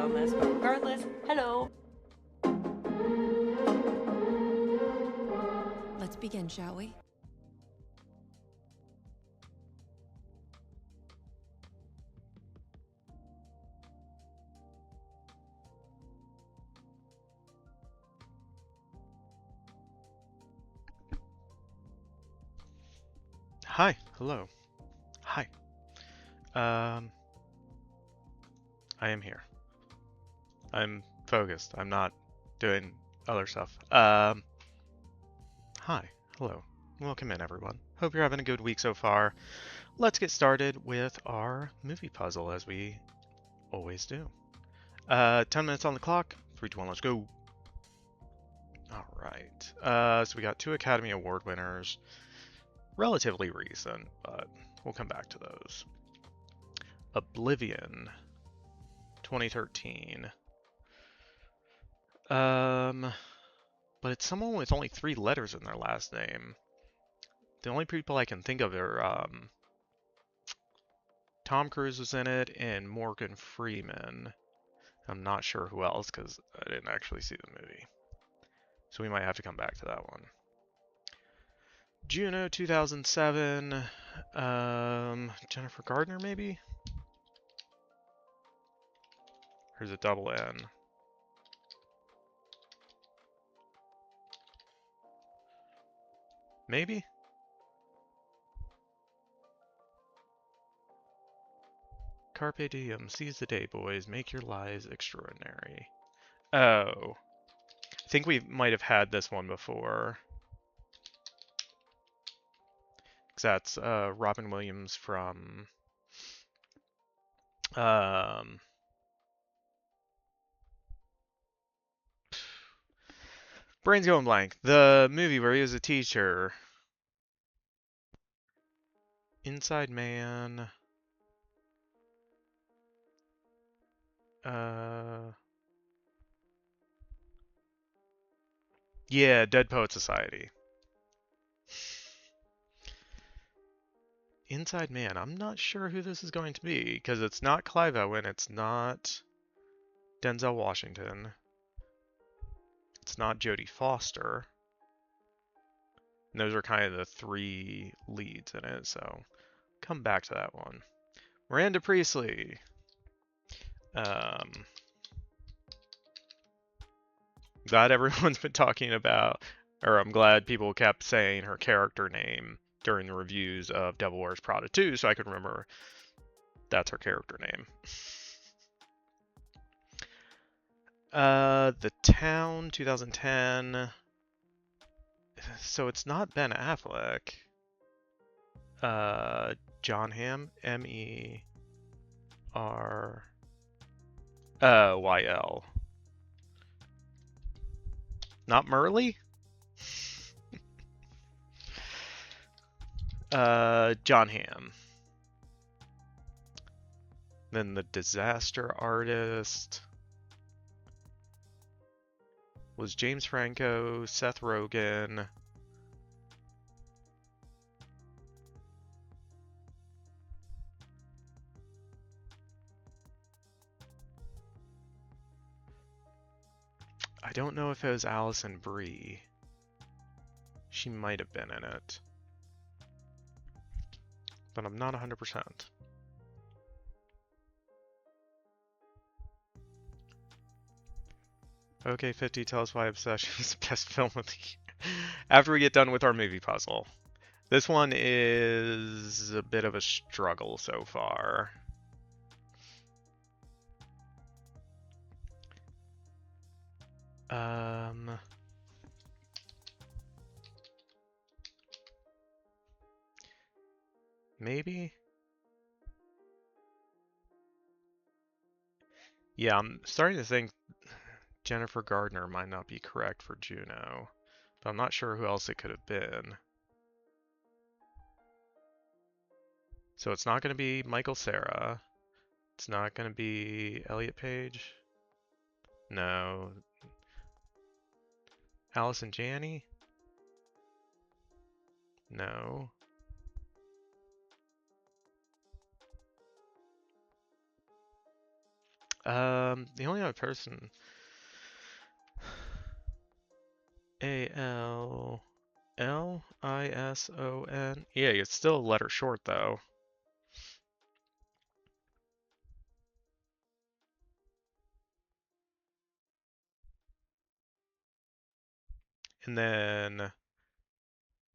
Thomas, but regardless, hello. Let's begin, shall we? Hi, hello. Hi. Um, I am here. I'm focused. I'm not doing other stuff. Hi, hello. Welcome in, everyone. Hope you're having a good week so far. Let's get started with our movie puzzle, as we always do. 10 minutes on the clock. 3, 2, 1, let's go. Alright. So we got 2 Academy Award winners. Relatively recent, but we'll come back to those. Oblivion, 2013. But it's someone with only 3 letters in their last name. The only people I can think of are Tom Cruise was in it and Morgan Freeman. I'm not sure who else because I didn't actually see the movie. So we might have to come back to that one. Juno 2007. Jennifer Gardner maybe? Here's a double N. Maybe? Carpe diem, seize the day, boys. Make your lives extraordinary. Oh. I think we might have had this one before. Because that's Robin Williams from... brain's going blank. The movie where he was a teacher. Inside Man. Yeah, Dead Poet Society. Inside Man. I'm not sure who this is going to be, because it's not Clive Owen, it's not Denzel Washington, it's not Jodie Foster. And those are kind of the 3 leads in it, so come back to that one. Miranda Priestley. Glad everyone's been talking about, or I'm glad people kept saying her character name during the reviews of Devil Wears Prada 2, so I could remember that's her character name. The Town, 2010. So it's not Ben Affleck. John Hamm, M-E-R-Y-L. Not Merle? John Hamm. Then the Disaster Artist was James Franco, Seth Rogen. I don't know if it was Alison Brie. She might have been in it. But I'm not 100%. Okay, 50, tell us why Obsession is the best film of the year. After we get done with our movie puzzle. This one is a bit of a struggle so far. Maybe? Yeah, I'm starting to think Jennifer Gardner might not be correct for Juno, but I'm not sure who else it could have been. So it's not going to be Michael Cera. It's not going to be Elliot Page. No. Allison Janney? No. The only other person, Alison. Yeah, it's still a letter short though. And then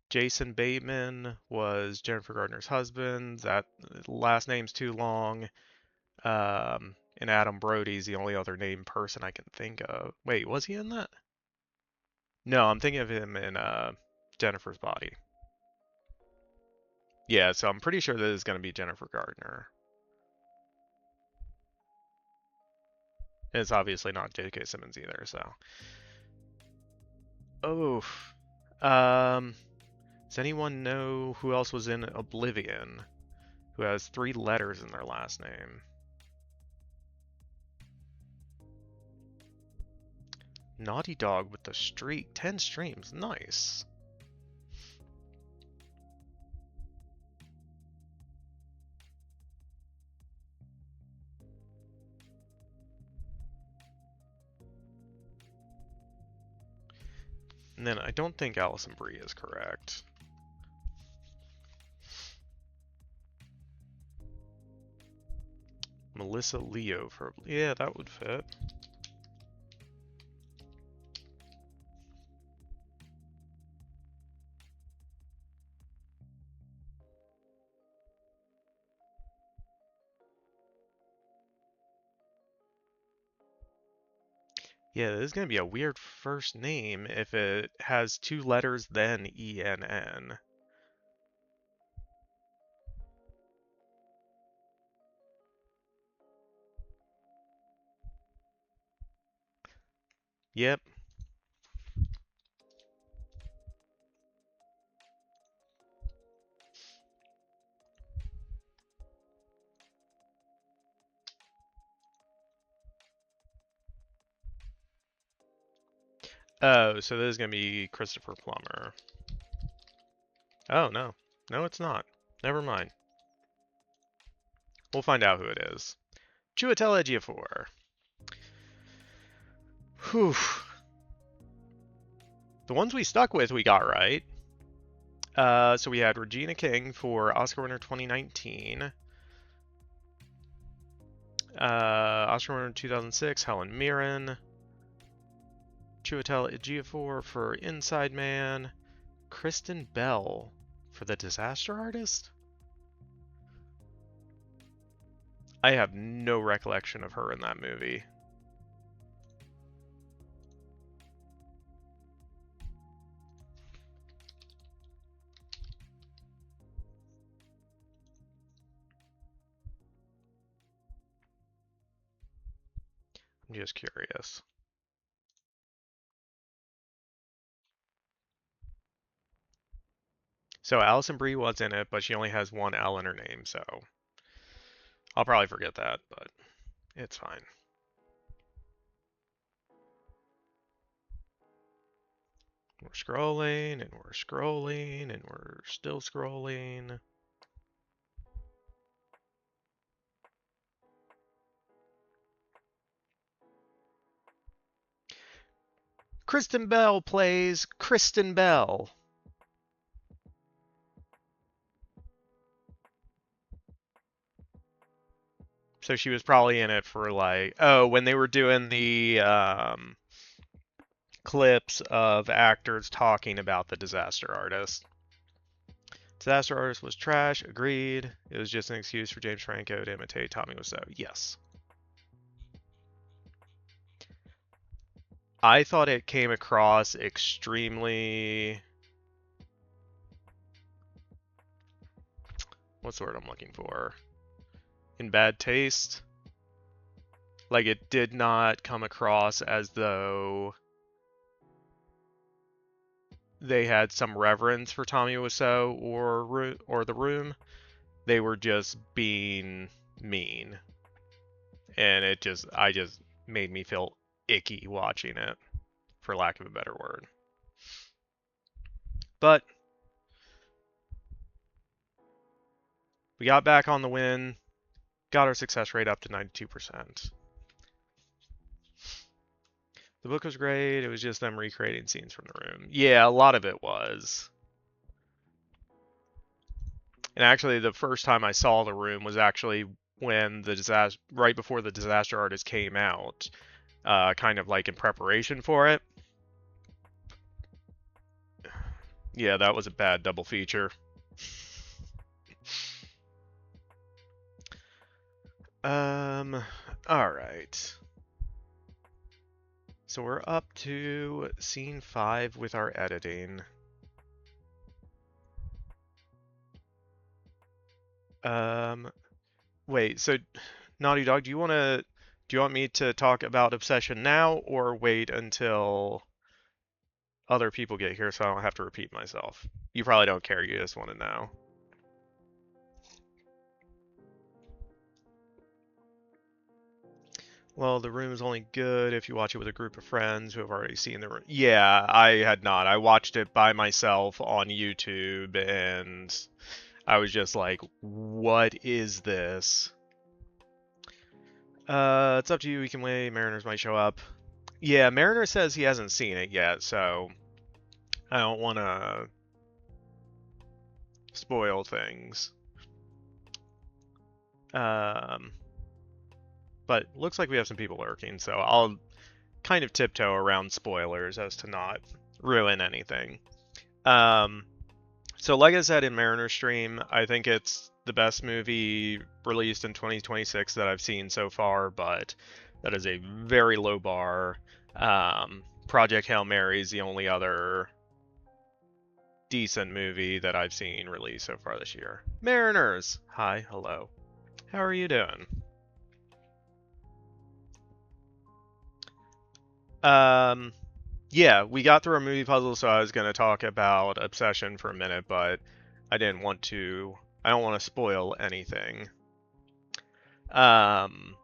Jason Bateman was Jennifer Gardner's husband. That last name's too long. And Adam Brody's the only other named person I can think of. Wait, was he in that? No, I'm thinking of him in Jennifer's Body. Yeah, so I'm pretty sure this is going to be Jennifer Gardner. And it's obviously not J.K. Simmons either, so. Oh. Um, does anyone know who else was in Oblivion who has 3 letters in their last name? Naughty Dog with the streak. 10 streams. Nice. And then I don't think Alison Brie is correct. Melissa Leo for... Yeah, that would fit. Yeah, this is going to be a weird first name if it has 2 letters then ENN. Yep. Oh, so this is going to be Christopher Plummer. Oh, no. No, it's not. Never mind. We'll find out who it is. Chiwetel Ejiofor. Whew. The ones we stuck with, we got right. So we had Regina King for Oscar winner 2019. Oscar winner 2006, Helen Mirren. Chiwetel Ejiofor for Inside Man. Kristen Bell for The Disaster Artist? I have no recollection of her in that movie. I'm just curious. So Alison Brie was in it, but she only has one L in her name, so I'll probably forget that, but it's fine. We're scrolling, and we're scrolling, and we're still scrolling. Kristen Bell plays Kristen Bell. So she was probably in it for like, oh, when they were doing the clips of actors talking about The Disaster Artist. Disaster Artist was trash, agreed. It was just an excuse for James Franco to imitate Tommy Wiseau. Yes. I thought it came across extremely... What's the word I'm looking for? In bad taste. Like, it did not come across as though they had some reverence for Tommy Wiseau or The Room. They were just being mean. And I just made me feel icky watching it, for lack of a better word. But we got back on the win, got our success rate up to 92%. The book was great. It was just them recreating scenes from the room. Yeah, a lot of it was. And actually, the first time I saw the room was actually when the disaster, right before the disaster artist came out, kind of like in preparation for it. Yeah, that was a bad double feature. All right. So we're up to scene 5 with our editing. Wait, so Naughty Dog, do you want me to talk about Obsession now or wait until other people get here so I don't have to repeat myself? You probably don't care, you just want to know. Well, the room is only good if you watch it with a group of friends who have already seen the room. Yeah, I had not. I watched it by myself on YouTube and I was just like, what is this? It's up to you. We can wait. Mariners might show up. Yeah, Mariner says he hasn't seen it yet, so I don't want to spoil things. Um, but looks like we have some people lurking, so I'll kind of tiptoe around spoilers as to not ruin anything. So like I said in Mariner Stream, I think it's the best movie released in 2026 that I've seen so far, but that is a very low bar. Project Hail Mary is the only other decent movie that I've seen released so far this year. Mariners! Hi, hello. How are you doing? Yeah, we got through a movie puzzle, so I was going to talk about Obsession for a minute, but I didn't want to. I don't want to spoil anything. And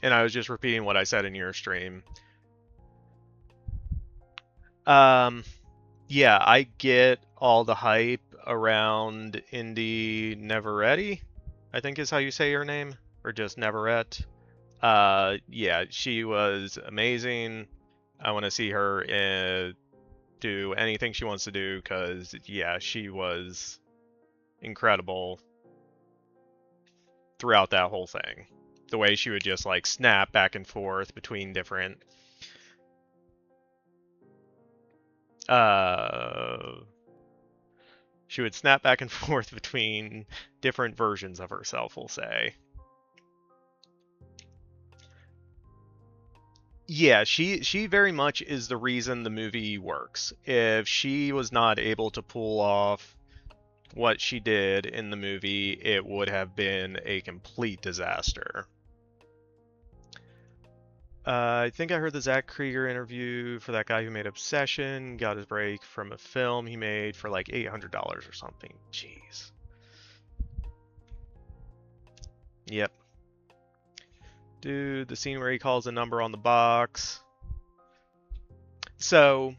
I was just repeating what I said in your stream. Yeah, I get all the hype around Indy Neveretti, I think is how you say your name, or just Neverett. Yeah, she was amazing. I want to see her do anything she wants to do because, yeah, she was incredible throughout that whole thing. The way she would just like snap back and forth between different uh she would snap back and forth between different versions of herself, we'll say. Yeah, she very much is the reason the movie works. If she was not able to pull off what she did in the movie, it would have been a complete disaster. I think I heard the Zach Krieger interview for that guy who made Obsession, got his break from a film he made for like $800 or something. Jeez. Yep. Dude, the scene where he calls a number on the box. So,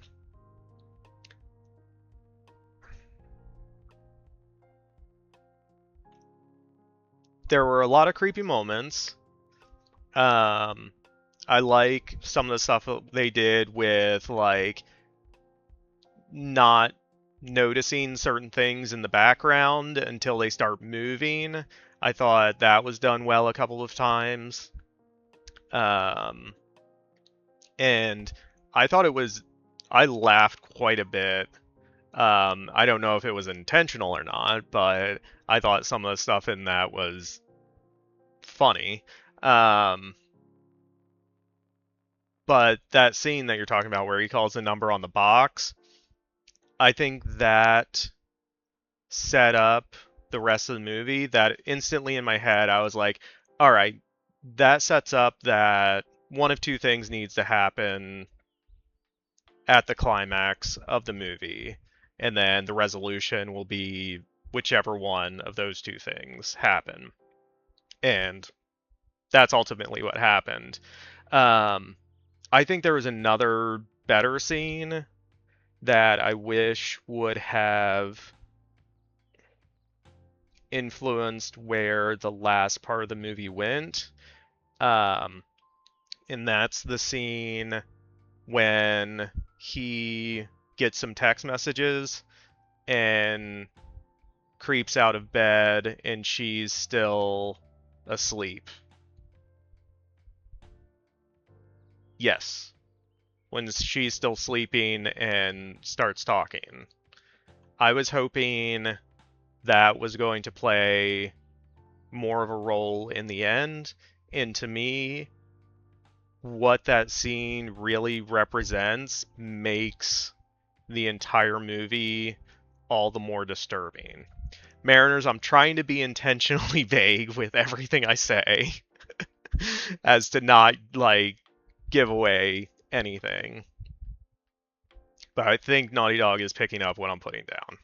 there were a lot of creepy moments. I like some of the stuff they did with like not noticing certain things in the background until they start moving. I thought that was done well a couple of times. And I thought I laughed quite a bit. I don't know if it was intentional or not, but I thought some of the stuff in that was funny. But that scene that you're talking about where he calls the number on the box, I think that set up the rest of the movie. That instantly in my head, I was like, all right, that sets up that one of two things needs to happen at the climax of the movie, and then the resolution will be whichever one of those two things happen. And that's ultimately what happened. Um, I think there was another better scene that I wish would have influenced where the last part of the movie went. Um, and that's the scene when he gets some text messages and creeps out of bed and she's still asleep. Yes. When she's still sleeping and starts talking. I was hoping that was going to play more of a role in the end, and to me, what that scene really represents makes the entire movie all the more disturbing. Mariners, I'm trying to be intentionally vague with everything I say as to not, like, give away anything. But I think Naughty Dog is picking up what I'm putting down.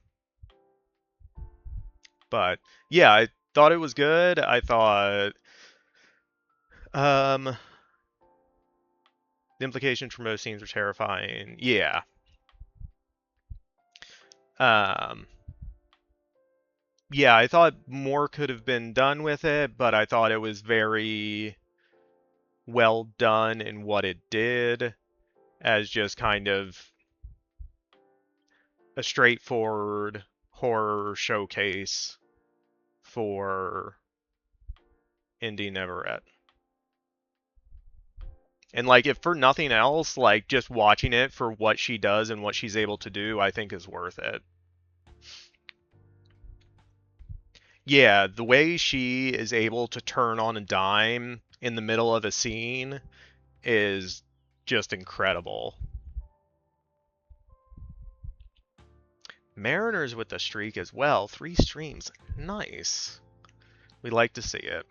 But yeah, I thought it was good. I thought the implications for most scenes were terrifying. Yeah. Yeah, I thought more could have been done with it, but I thought it was very well done in what it did as just kind of a straightforward horror showcase for Indy Neverett. And like, if for nothing else, like just watching it for what she does and what she's able to do, I think is worth it. Yeah, the way she is able to turn on a dime in the middle of a scene is just incredible. Mariners with the streak as well. 3 streams. Nice. We like to see it.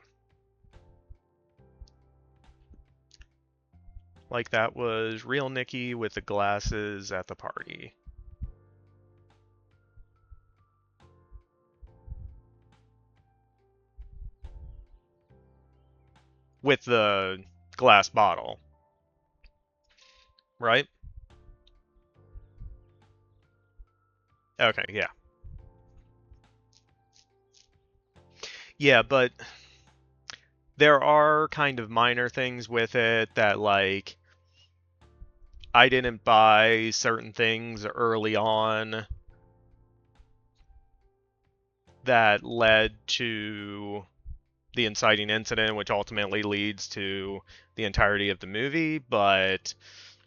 Like that was Real Nikki with the glasses at the party. With the glass bottle. Right? Okay, yeah. Yeah, but there are kind of minor things with it that, like, I didn't buy certain things early on that led to the inciting incident, which ultimately leads to the entirety of the movie. But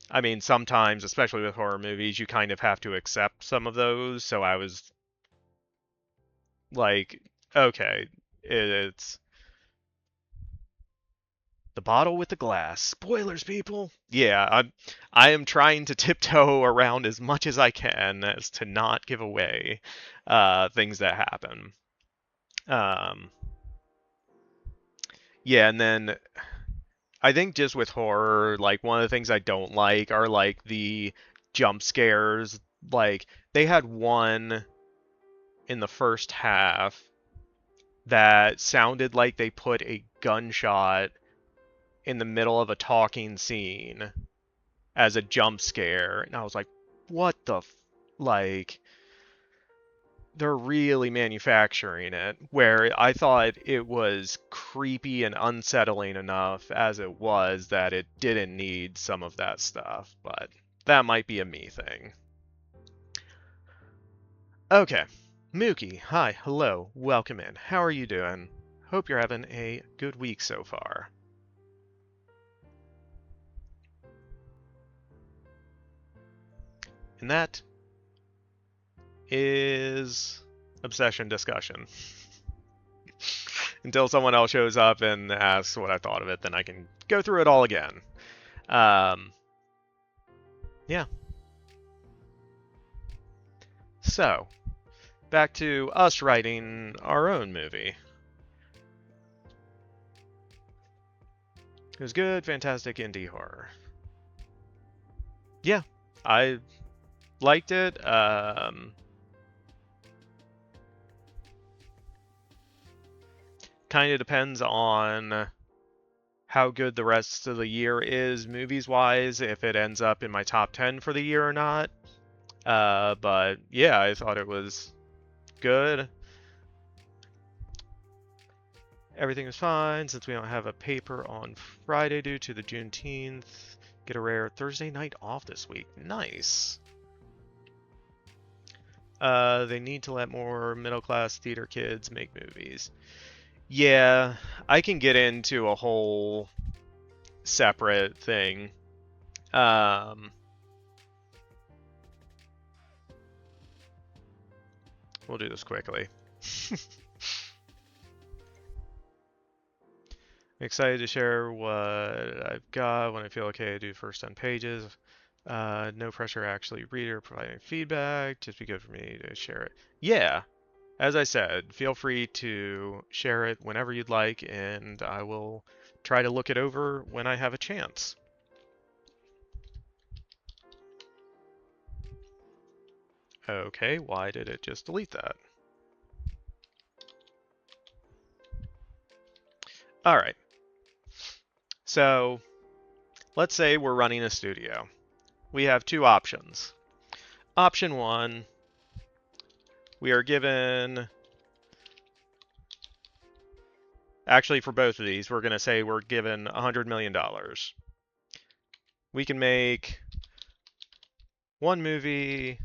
I mean, sometimes, especially with horror movies, you kind of have to accept some of those. So I was like, okay, it's the bottle with the glass. Spoilers, people. Yeah, I am trying to tiptoe around as much as I can as to not give away things that happen. Um, yeah, and then I think just with horror, like one of the things I don't like are like the jump scares. Like they had one in the first half that sounded like they put a gunshot in the middle of a talking scene as a jump scare, and I was like, what the like, they're really manufacturing it, where I thought it was creepy and unsettling enough as it was that it didn't need some of that stuff, but that might be a me thing. Okay, Mookie, hi, hello, welcome in. How are you doing? Hope you're having a good week so far. And that is obsession discussion. Until someone else shows up and asks what I thought of it, then I can go through it all again. Yeah. So, back to us writing our own movie. It was good, fantastic indie horror. Yeah, I liked it. Kind of depends on how good the rest of the year is movies-wise, if it ends up in my top 10 for the year or not. But yeah, I thought it was good. Everything is fine since we don't have a paper on Friday due to the Juneteenth. Get a rare Thursday night off this week. Nice. They need to let more middle-class theater kids make movies. Yeah, I can get into a whole separate thing. We'll do this quickly. I'm excited to share what I've got when I feel okay to do first 10 pages. No pressure to actually read or providing feedback. Just be good for me to share it. Yeah, as I said, feel free to share it whenever you'd like, and I will try to look it over when I have a chance. Okay, why did it just delete that? All right. So let's say we're running a studio. We have two options. Option one, we are given, actually for both of these, we're going to say we're given $100 million. We can make one movie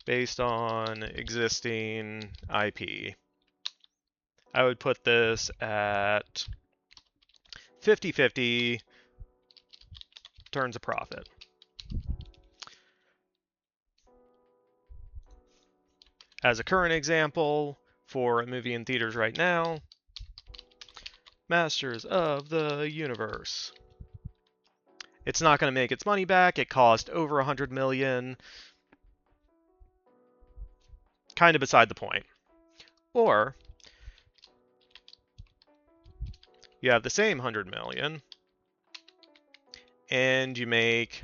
based on existing IP. I would put this at 50-50, turns a profit. As a current example, for a movie in theaters right now, Masters of the Universe. It's not going to make its money back. It cost over $100 million. Kind of beside the point. Or you have the same $100 million and you make,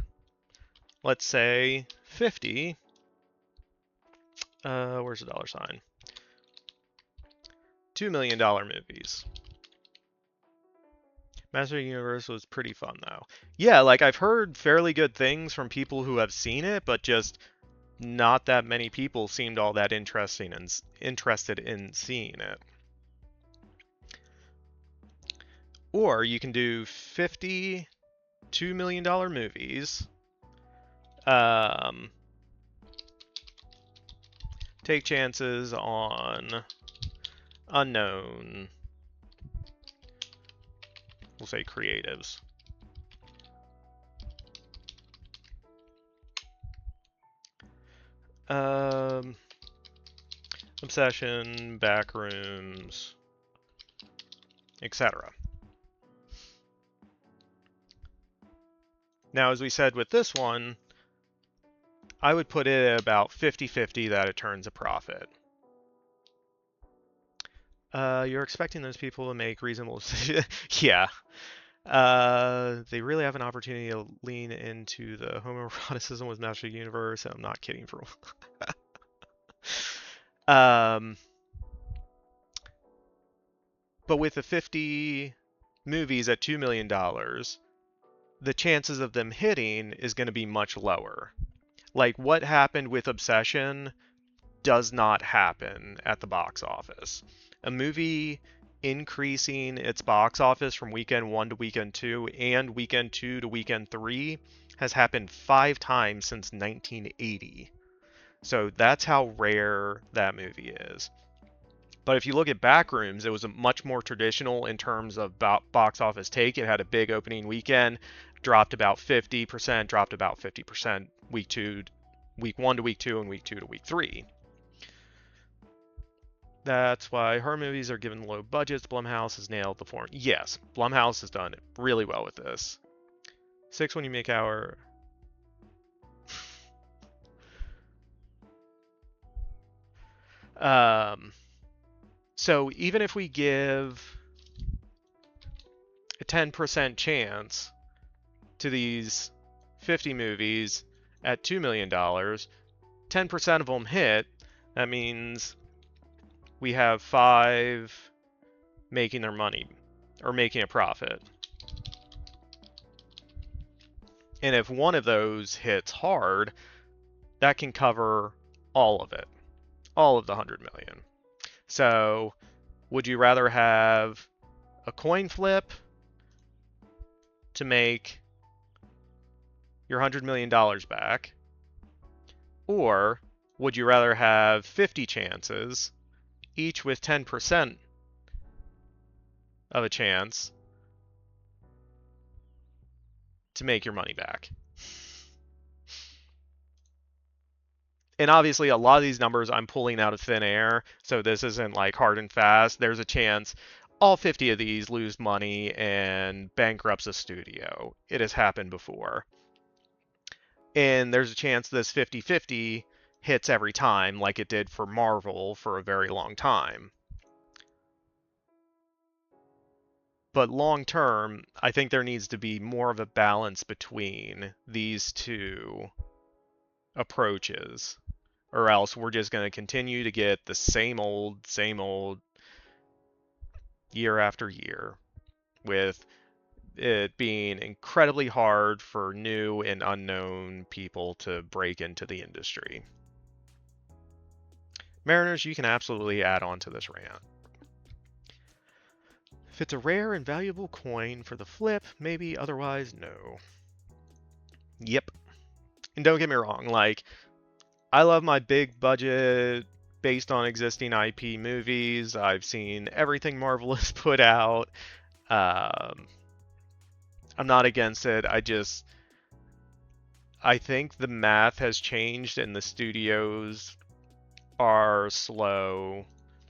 let's say, 50. Where's the dollar sign? $2 million movies. Master of the Universe was pretty fun, though. Yeah, like, I've heard fairly good things from people who have seen it, but just not that many people seemed all that interested in seeing it. Or you can do 50 $2 million movies. Take chances on unknown, we'll say creatives. Obsession, backrooms, etc. Now, as we said with this one, I would put it at about 50-50 that it turns a profit. You're expecting those people to make reasonable decisions. Yeah. They really have an opportunity to lean into the homoeroticism with Master of the Universe. I'm not kidding for but with the 50 movies at $2 million, the chances of them hitting is going to be much lower. Like, what happened with Obsession does not happen at the box office. A movie increasing its box office from weekend 1 to weekend 2 and weekend 2 to weekend 3 has happened 5 times since 1980. So that's how rare that movie is. But if you look at Backrooms, it was a much more traditional in terms of box office take. It had a big opening weekend, dropped about 50%, dropped about 50% week 1 to week 2, and week 2 to week 3. That's why horror movies are given low budgets. Blumhouse has nailed the form. Yes, Blumhouse has done really well with this. 6 when you make our... So even if we give a 10% chance to these 50 movies at $2 million, 10% of them hit, that means we have 5 making their money, or making a profit. And if one of those hits hard, that can cover all of it, all of the 100 million. So would you rather have a coin flip to make your $100 million back? Or would you rather have 50 chances, each with 10% of a chance to make your money back? And obviously, a lot of these numbers I'm pulling out of thin air, so this isn't like hard and fast. There's a chance all 50 of these lose money and bankrupts a studio. It has happened before. And there's a chance this 50-50 hits every time, like it did for Marvel for a very long time. But long term, I think there needs to be more of a balance between these two approaches, or else we're just going to continue to get the same old year after year, with it being incredibly hard for new and unknown people to break into the industry. Mariners, you can absolutely add on to this rant. If it's a rare and valuable coin for the flip, maybe, otherwise, no. Yep. And don't get me wrong, like, I love my big budget, based on existing IP movies. I've seen everything Marvel has put out. I'm not against it. I think the math has changed and the studios are slow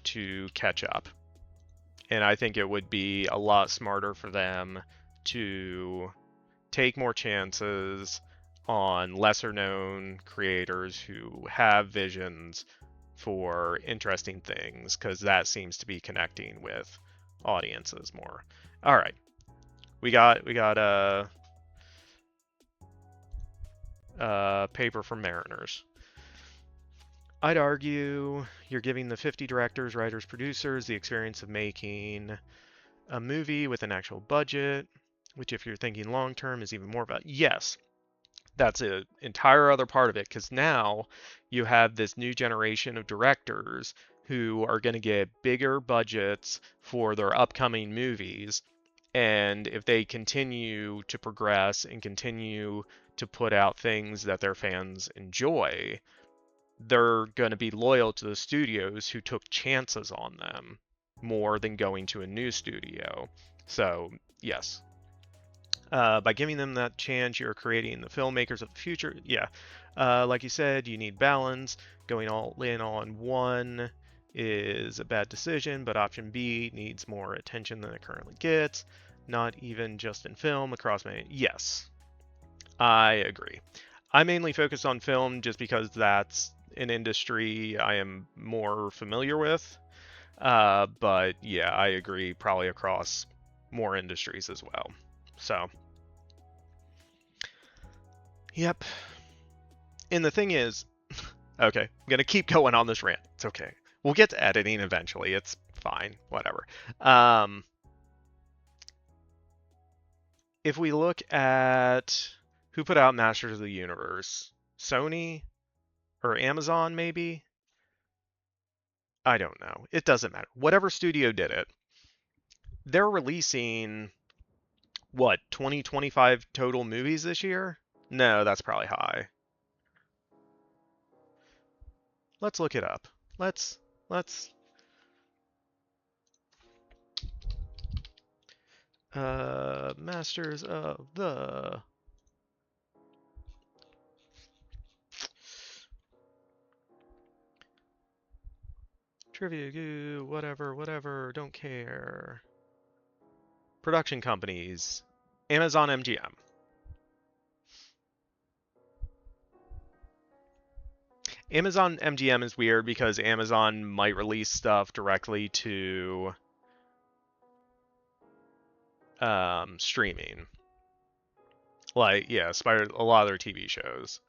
to catch up. And I think it would be a lot smarter for them to take more chances on lesser known creators who have visions for interesting things, because that seems to be connecting with audiences more. All right, we got a paper from Mariners. I'd argue you're giving the 50 directors, writers, producers the experience of making a movie with an actual budget, which, if you're thinking long term, is even more about. Yes, that's an entire other part of it, because now you have this new generation of directors who are going to get bigger budgets for their upcoming movies. And if they continue to progress and continue to put out things that their fans enjoy, they're going to be loyal to the studios who took chances on them more than going to a new studio. So, yes. By giving them that chance, you're creating the filmmakers of the future. Yeah. Like you said, you need balance. Going all in on one is a bad decision, but option B needs more attention than it currently gets. Not even just in film, across many. Yes, I agree. I mainly focus on film just because that's an industry I am more familiar with. But yeah, I agree, probably across more industries as well. So, yep. And the thing is, okay, I'm gonna keep going on this rant. It's okay. We'll get to editing eventually. It's fine. Whatever. If we look at who put out Masters of the Universe, Sony or Amazon, maybe? I don't know. It doesn't matter. Whatever studio did it, they're releasing, what, 20, 25 total movies this year? No, that's probably high. Let's look it up. Let's Masters of the Trivia Goo, whatever, don't care. Production companies. Amazon MGM. Amazon MGM is weird because Amazon might release stuff directly to streaming. Like, yeah, a lot of their TV shows.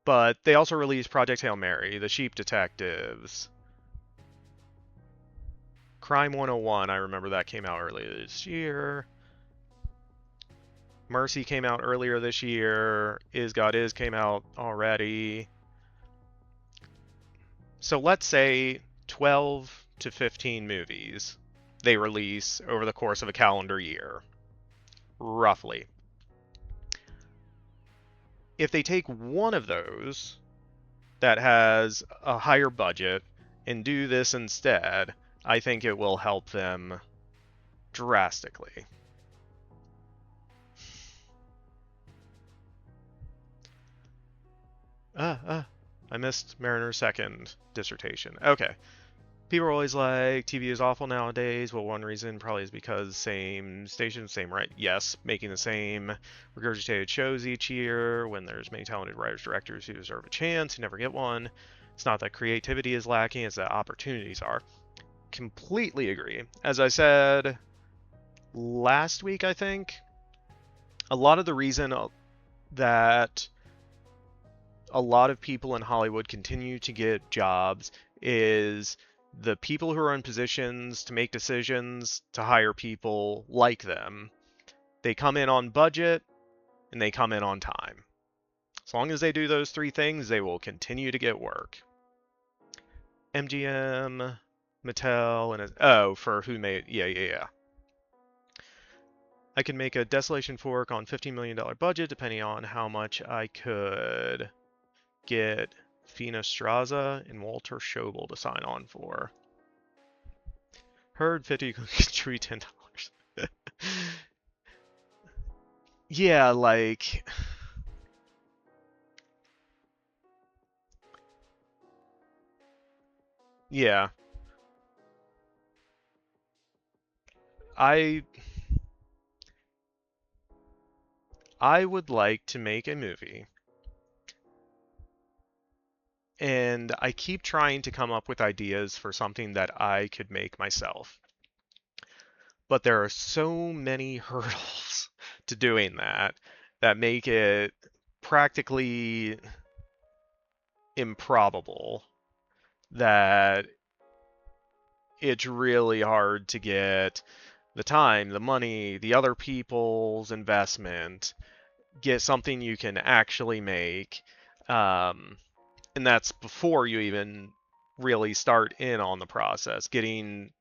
But they also released Project Hail Mary, The Sheep Detectives, Crime 101, I remember that came out earlier this year. Mercy came out earlier this year. Is God Is came out already. So let's say 12 to 15 movies they release over the course of a calendar year, roughly. If they take one of those that has a higher budget and do this instead, I think it will help them drastically. I missed Mariner's second dissertation. Okay. People are always like, TV is awful nowadays. Well, one reason probably is because same station, same right. Yes, making the same regurgitated shows each year when there's many talented writers, directors who deserve a chance, who never get one. It's not that creativity is lacking, it's that opportunities are. Completely agree. As I said last week, I think, a lot of the reason that a lot of people in Hollywood continue to get jobs is the people who are in positions to make decisions to hire people like them. They come in on budget and they come in on time. As long as they do those three things, they will continue to get work. MGM, Mattel, and for who made yeah. I could make a Desolation Fork on $15 million budget depending on how much I could get Fina Straza and Walter Schobel to sign on for. Heard 50 could contribute $10. Yeah, like yeah. I would like to make a movie. And I keep trying to come up with ideas for something that I could make myself. But there are so many hurdles to doing that make it practically improbable that it's really hard to get the time, the money, the other people's investment, get something you can actually make. And that's before you even really start in on the process, getting,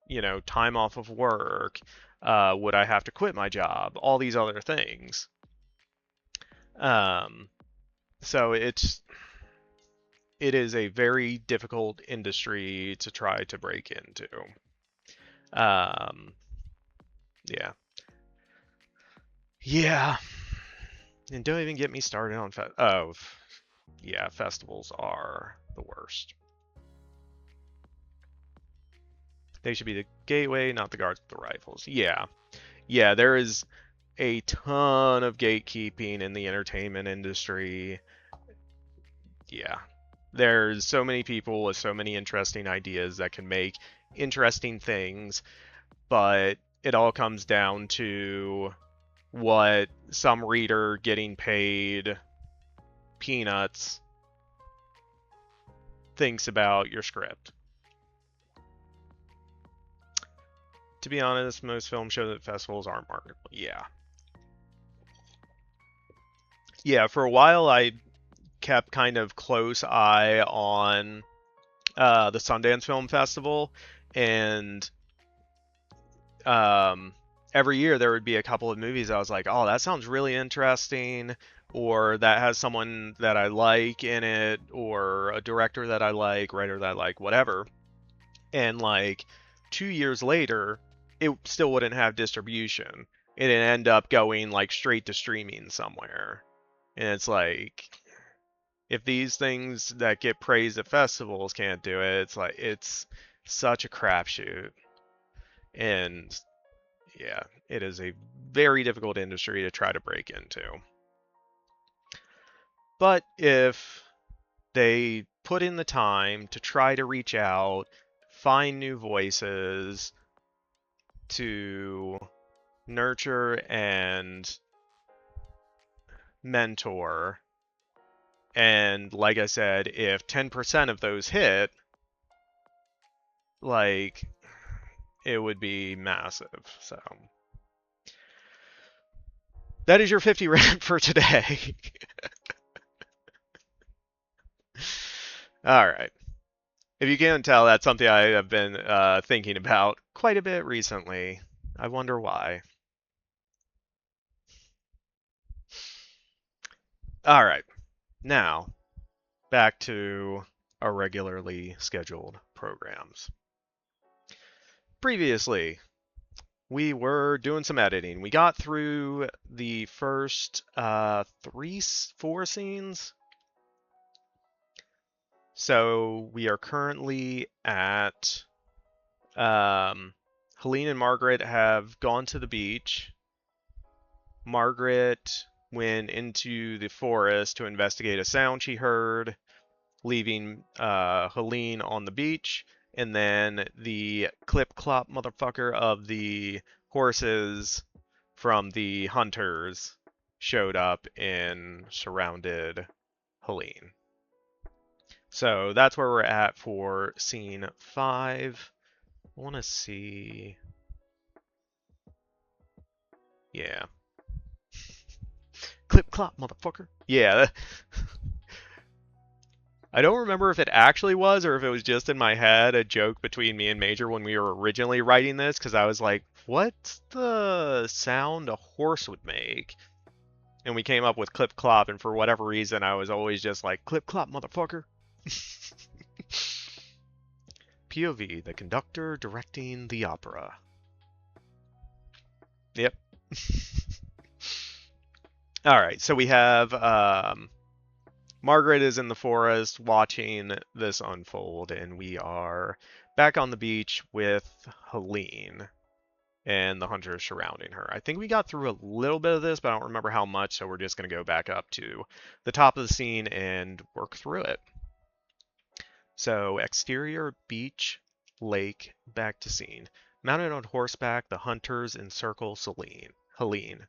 time off of work. Would I have to quit my job? All these other things. So it is a very difficult industry to try to break into. Yeah. Yeah. And don't even get me started on festivals are the worst. They should be the gateway, not the guards with the rifles. Yeah. Yeah, there is a ton of gatekeeping in the entertainment industry. Yeah. There's so many people with so many interesting ideas that can make interesting things, but it all comes down to what some reader getting paid peanuts thinks about your script. To be honest, most films show that festivals aren't marketable. Yeah. Yeah, for a while I kept kind of close eye on the Sundance Film Festival, and every year there would be a couple of movies I was like, oh, that sounds really interesting, or that has someone that I like in it, or a director that I like, writer that I like, whatever. And like 2 years later, it still wouldn't have distribution. It'd end up going like straight to streaming somewhere. And it's like, if these things that get praised at festivals can't do it, it's like, it's such a crapshoot. And yeah, it is a very difficult industry to try to break into. But if they put in the time to try to reach out, find new voices, to nurture and mentor, and like I said, if 10% of those hit, like, it would be massive. So that is your 50 rant for today. All right. If you can't tell, that's something I have been thinking about quite a bit recently. I wonder why. All right, now back to our regularly scheduled programs. Previously, we were doing some editing. We got through the first four scenes. So we are currently at Helene and Margaret have gone to the beach. Margaret went into the forest to investigate a sound she heard, leaving Helene on the beach. And then the clip clop motherfucker of the horses from the hunters showed up and surrounded Helene. So that's where we're at for scene 5. I want to see. Yeah. Clip clop, motherfucker. Yeah. I don't remember if it actually was or if it was just in my head a joke between me and Major when we were originally writing this, because I was like, what's the sound a horse would make? And we came up with clip clop, and for whatever reason, I was always just like, clip clop, motherfucker. POV, the conductor directing the opera. Yep. All right, so we have Margaret is in the forest watching this unfold, and we are back on the beach with Helene and the hunters surrounding her. I think we got through a little bit of this, but I don't remember how much, so we're just going to go back up to the top of the scene and work through it. So, exterior beach, lake, back to scene. Mounted on horseback, the hunters encircle Helene.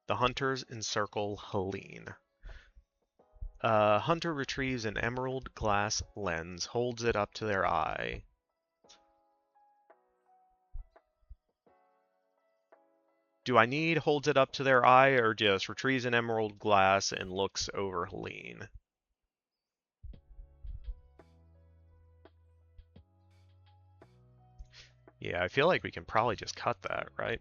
The hunters encircle Helene. Hunter retrieves an emerald glass lens, holds it up to their eye. Do I need holds it up to their eye or just retrieves an emerald glass and looks over Helene? Yeah, I feel like we can probably just cut that, right?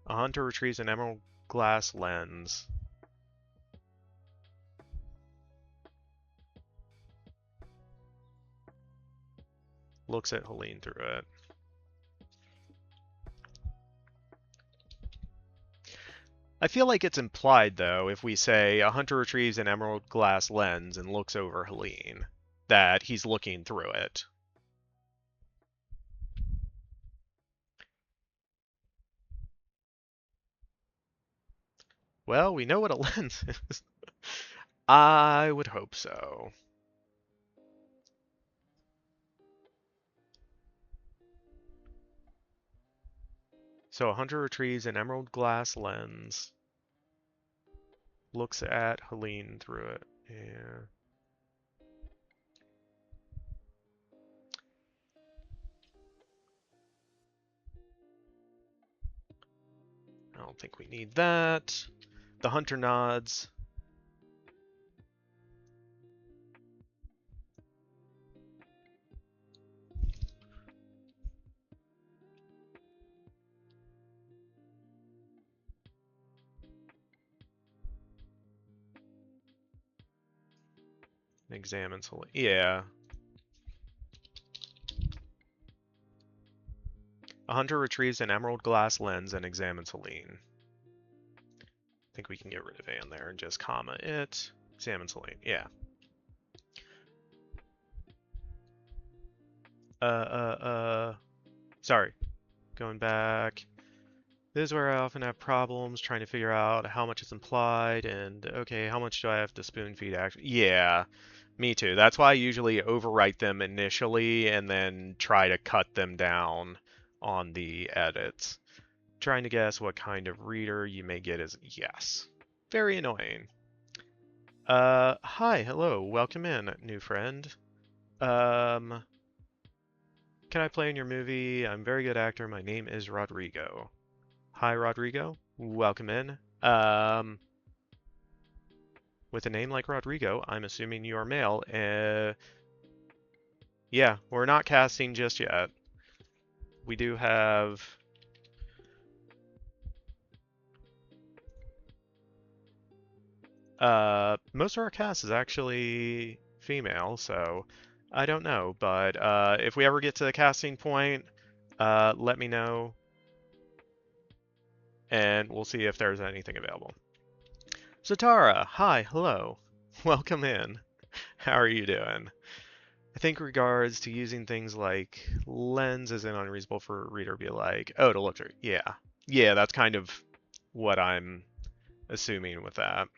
A hunter retrieves an emerald glass lens. Looks at Helene through it. I feel like it's implied, though, if we say a hunter retrieves an emerald glass lens and looks over Helene, that he's looking through it. Well, we know what a lens is. I would hope so. So a hunter retrieves an emerald glass lens, looks at Helene through it. Yeah. I don't think we need that. The hunter nods. Examines Helene. Yeah. A hunter retrieves an emerald glass lens and examines Helene. I think we can get rid of and there and just comma it. Examines Helene. Yeah. Sorry. Going back. This is where I often have problems trying to figure out how much is implied and, okay, how much do I have to spoon feed actually? Yeah, me too. That's why I usually overwrite them initially and then try to cut them down on the edits. Trying to guess what kind of reader you may get is yes. Very annoying. Hi, hello, welcome in, new friend. Can I play in your movie? I'm a very good actor. My name is Rodrigo. Hi, Rodrigo. Welcome in. Um, with a name like Rodrigo, I'm assuming you are male. Yeah, we're not casting just yet. We do have most of our cast is actually female, so I don't know. But if we ever get to the casting point, let me know, and we'll see if there's anything available. Zatara, hi, hello, welcome in. How are you doing? I think regards to using things like lens isn't unreasonable for a reader to be like, oh, to look through. Yeah, yeah, that's kind of what I'm assuming with that.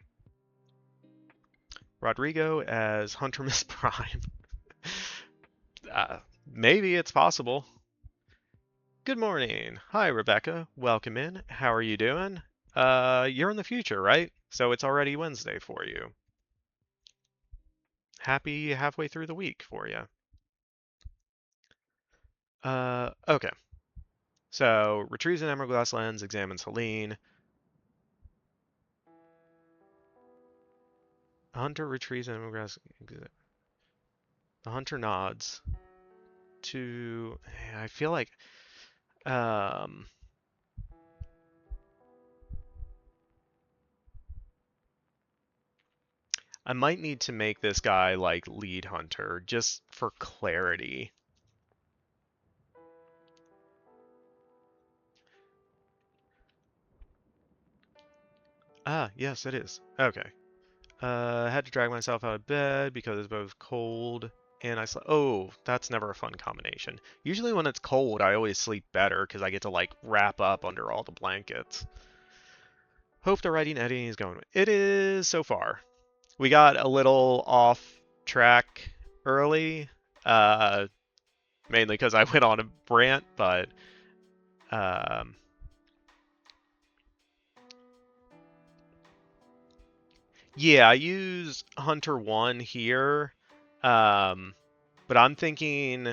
Rodrigo as Hunter Miss Prime. uh, Maybe it's possible. Good morning. Hi, Rebecca. Welcome in. How are you doing? You're in the future, right? So it's already Wednesday for you. Happy halfway through the week for you. Okay. So retrieves an emerald glass lens, examines Helene. Hunter retrieves an emerald glass. The hunter nods to. I feel like. Um. I might need to make this guy like lead hunter just for clarity. Ah, yes, it is. Okay. I had to drag myself out of bed because it's both cold and I slept. Oh, that's never a fun combination. Usually when it's cold, I always sleep better because I get to like wrap up under all the blankets. Hope the writing editing is going. It is so far. We got a little off track early, uh, mainly because I went on a rant, but um, yeah, I use Hunter 1 here, um, but I'm thinking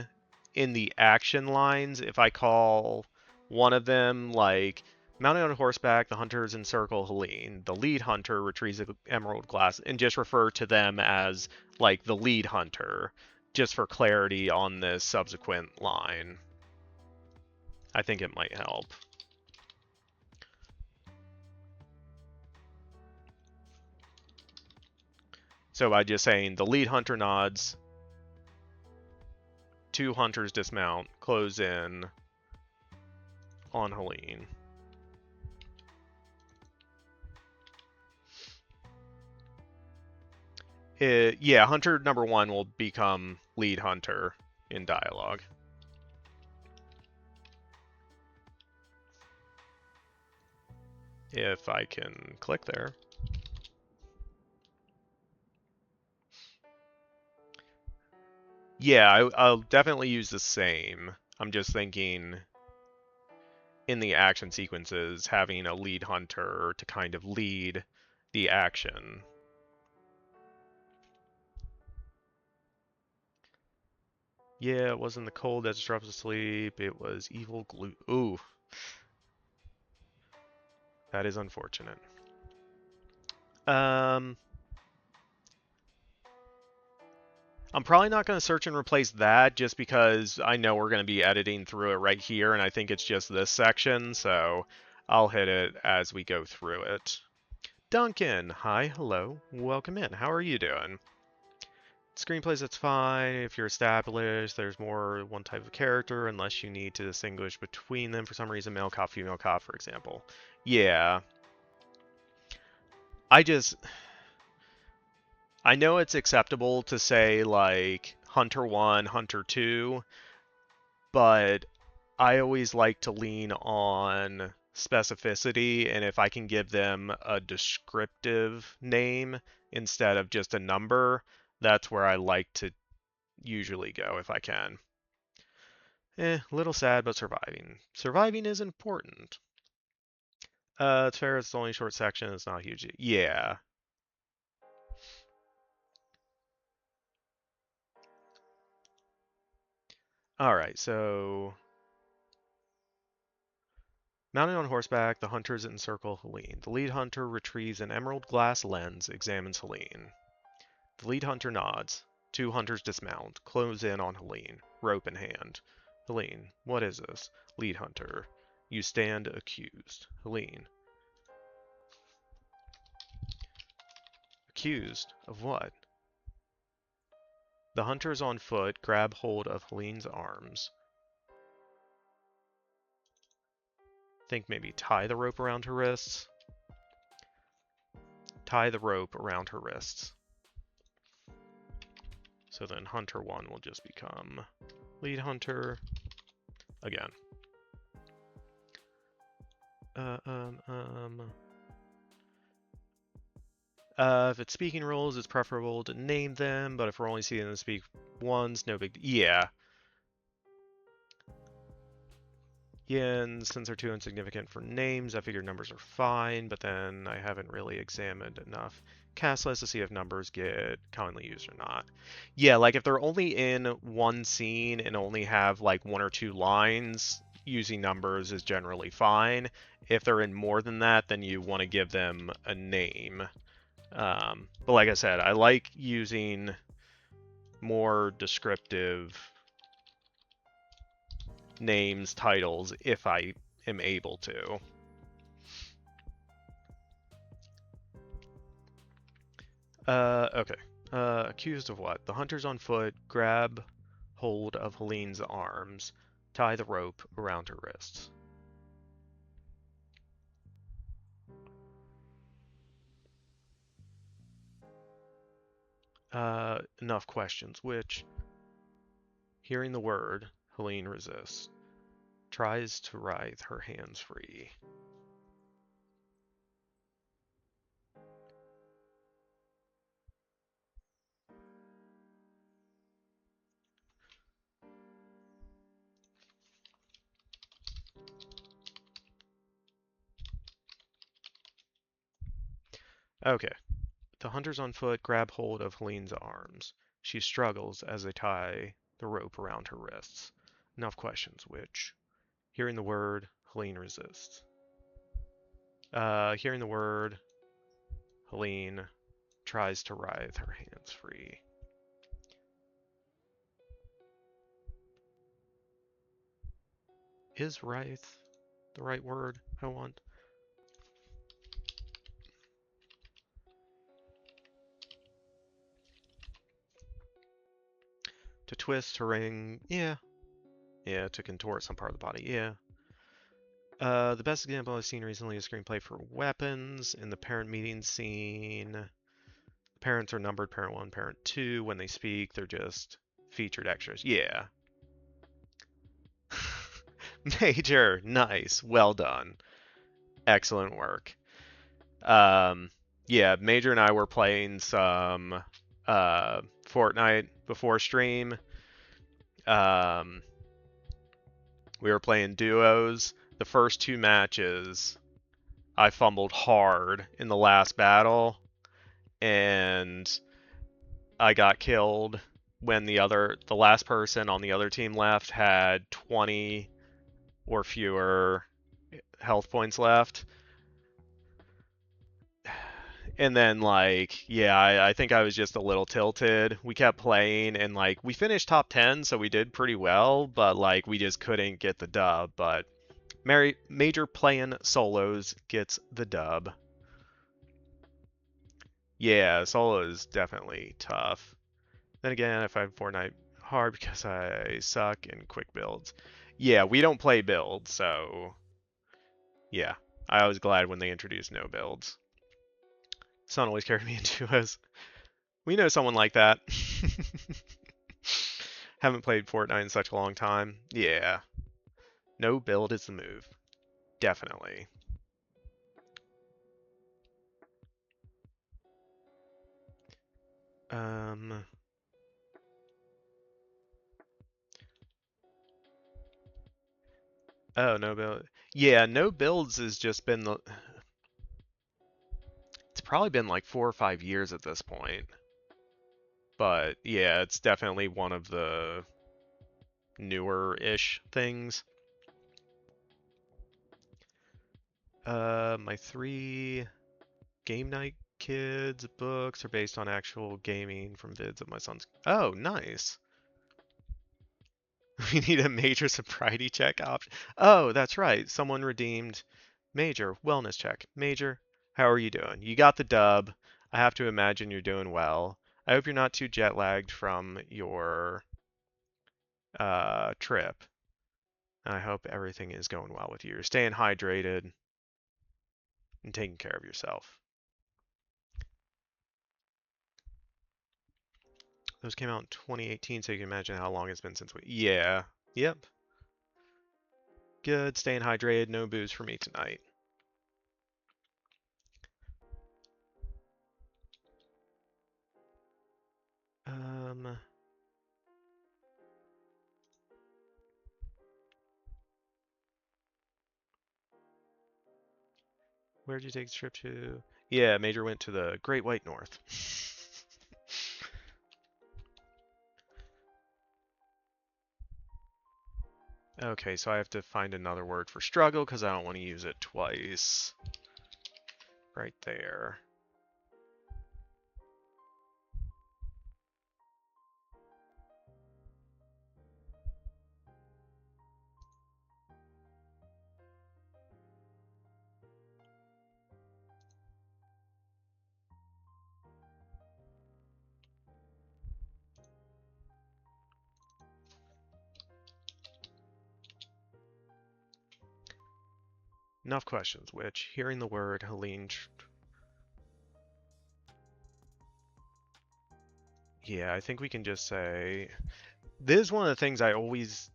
in the action lines, if I call one of them like mounted on horseback, the hunters encircle Helene, the lead hunter retrieves the emerald glass, and just refer to them as like the lead hunter, just for clarity on this subsequent line. I think it might help. So by just saying the lead hunter nods, two hunters dismount, close in on Helene. Yeah, hunter number 1 will become lead hunter in dialogue. If I can click there. Yeah, I'll definitely use the same. I'm just thinking in the action sequences, having a lead hunter to kind of lead the action. Yeah, it wasn't the cold that disrupts sleep. It was evil glue. Ooh, that is unfortunate. Um, I'm probably not going to search and replace that just because I know we're going to be editing through it right here, and I think it's just this section, so I'll hit it as we go through it. Duncan, hi, hello, welcome in. How are you doing? Screenplays, it's fine. If you're established, there's more one type of character, unless you need to distinguish between them for some reason, male cop, female cop, for example. Yeah. I just, I know it's acceptable to say, like, Hunter 1, Hunter 2, but I always like to lean on specificity, and if I can give them a descriptive name instead of just a number, that's where I like to usually go if I can. A little sad, but surviving. Surviving is important. It's fair, it's only a short section, it's not huge. Yeah. Alright, so Mounted on horseback, the hunters encircle Helene. The lead hunter retrieves an emerald glass lens, examines Helene. The lead hunter nods. Two hunters dismount, close in on Helene, rope in hand. Helene, what is this? Lead hunter, you stand accused. Helene. Accused of what? The hunters on foot grab hold of Helene's arms. Think maybe tie the rope around her wrists. Tie the rope around her wrists. So then hunter 1 will just become lead hunter again. If it's speaking roles, it's preferable to name them, but if we're only seeing them speak once, no big... Yeah. Yeah, and since they're too insignificant for names, I figured numbers are fine, but then I haven't really examined enough cast lists to see if numbers get commonly used or not. Yeah, like if they're only in one scene and only have like 1 or 2 lines, using numbers is generally fine. If they're in more than that, then you want to give them a name. But like I said, I like using more descriptive names, titles, if I am able to. Okay. Accused of what? The hunters on foot grab hold of Helene's arms, tie the rope around her wrists. Enough questions, which, hearing the word, Helene resists, tries to writhe her hands free. Okay. The hunters on foot grab hold of Helene's arms. She struggles as they tie the rope around her wrists. Enough questions, which, hearing the word, Helene resists. Hearing the word, Helene tries to writhe her hands free. Is writhe the right word I want? To twist, to wring, yeah. Yeah, to contort some part of the body, yeah. The best example I've seen recently is screenplay for weapons. In the parent meeting scene, parents are numbered parent 1, parent 2. When they speak, they're just featured extras. Yeah. Major, nice, well done. Excellent work. Yeah, Major and I were playing some Fortnite before stream. We were playing duos. The first 2 matches, I fumbled hard in the last battle, and I got killed when the last person on the other team left had 20 or fewer health points left. And then, like, yeah, I think I was just a little tilted. We kept playing, and, like, we finished top 10, so we did pretty well, but, like, we just couldn't get the dub. But Major playing solos gets the dub. Yeah, solo is definitely tough. Then again, I find Fortnite hard because I suck in quick builds. Yeah, we don't play builds, so yeah. I was glad when they introduced no builds. Son always carried me into us. We know someone like that. Haven't played Fortnite in such a long time. Yeah. No build is the move. Definitely. Oh, no build. Yeah, no builds has just been the... It's probably been like 4 or 5 years at this point. But yeah, it's definitely one of the newer-ish things. My 3 game night kids books are based on actual gaming from vids of my son's. Oh, nice. We need a major sobriety check option. Oh, that's right. Someone redeemed major wellness check. Major, how are you doing? You got the dub. I have to imagine you're doing well. I hope you're not too jet lagged from your trip. I hope everything is going well with you. You're staying hydrated and taking care of yourself. Those came out in 2018, so you can imagine how long it's been since we. Yeah. Yep. Good. Staying hydrated. No booze for me tonight. Um. Where'd you take the trip to? Yeah, Major went to the Great White North. Okay, so I have to find another word for struggle because I don't want to use it twice. Right there. Enough questions, which, hearing the word Helene. Yeah, I think we can just say. This is one of the things I always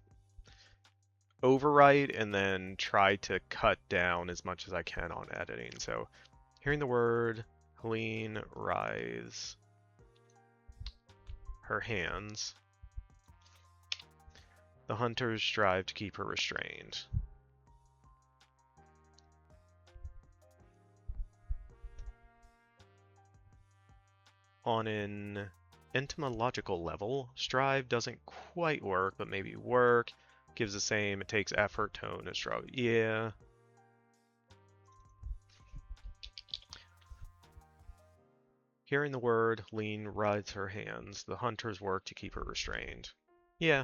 overwrite and then try to cut down as much as I can on editing. So, hearing the word Helene rise her hands. The hunters strive to keep her restrained. On an entomological level, strive doesn't quite work, but maybe work. Gives the same, it takes effort, tone, and struggle. Yeah. Hearing the word, Lean rides her hands. The hunters work to keep her restrained. Yeah.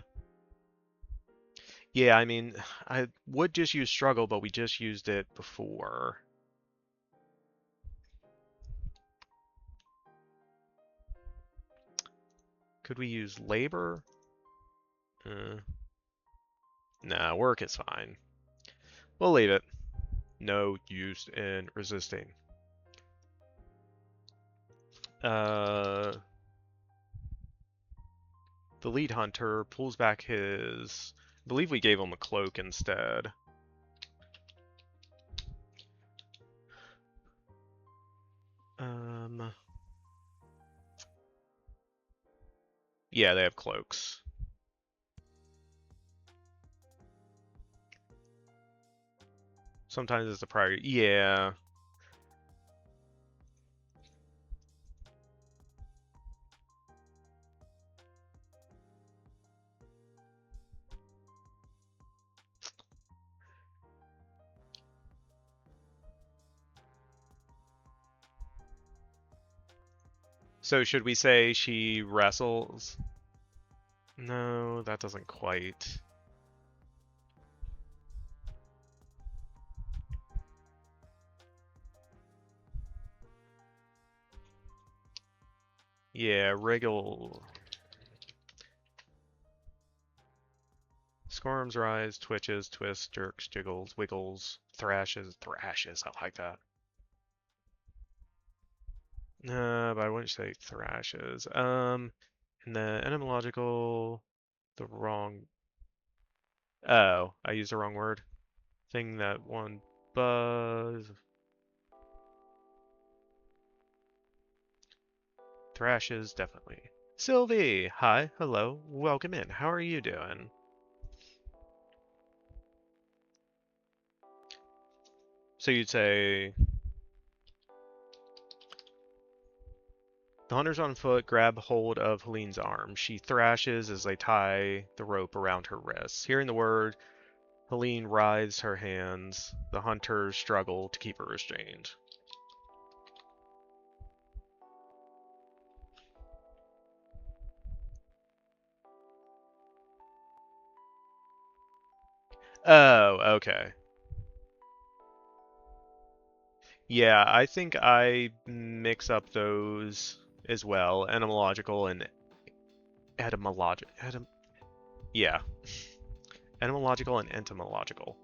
Yeah, I mean, I would just use struggle, but we just used it before. Could we use labor? Nah, work is fine. We'll leave it. No use in resisting. The lead hunter pulls back his. I believe we gave him a cloak instead. Yeah, they have cloaks. Sometimes it's a priority. Yeah. So should we say she wrestles? No, that doesn't quite. Yeah, wriggle. Squirms, rise, twitches, twists, jerks, jiggles, wiggles, thrashes. I like that. But I wouldn't say thrashes. And the etymological, the wrong. Oh, I used the wrong word. Thing that one buzz. Thrashes, definitely. Sylvie, hi, hello, welcome in. How are you doing? So you'd say the hunters on foot grab hold of Helene's arm. She thrashes as they tie the rope around her wrists. Hearing the word Helene writhes her hands. The hunters struggle to keep her restrained. Oh, okay. Yeah, I think I mix up those as well. Etymological and yeah. Etymological and entomological.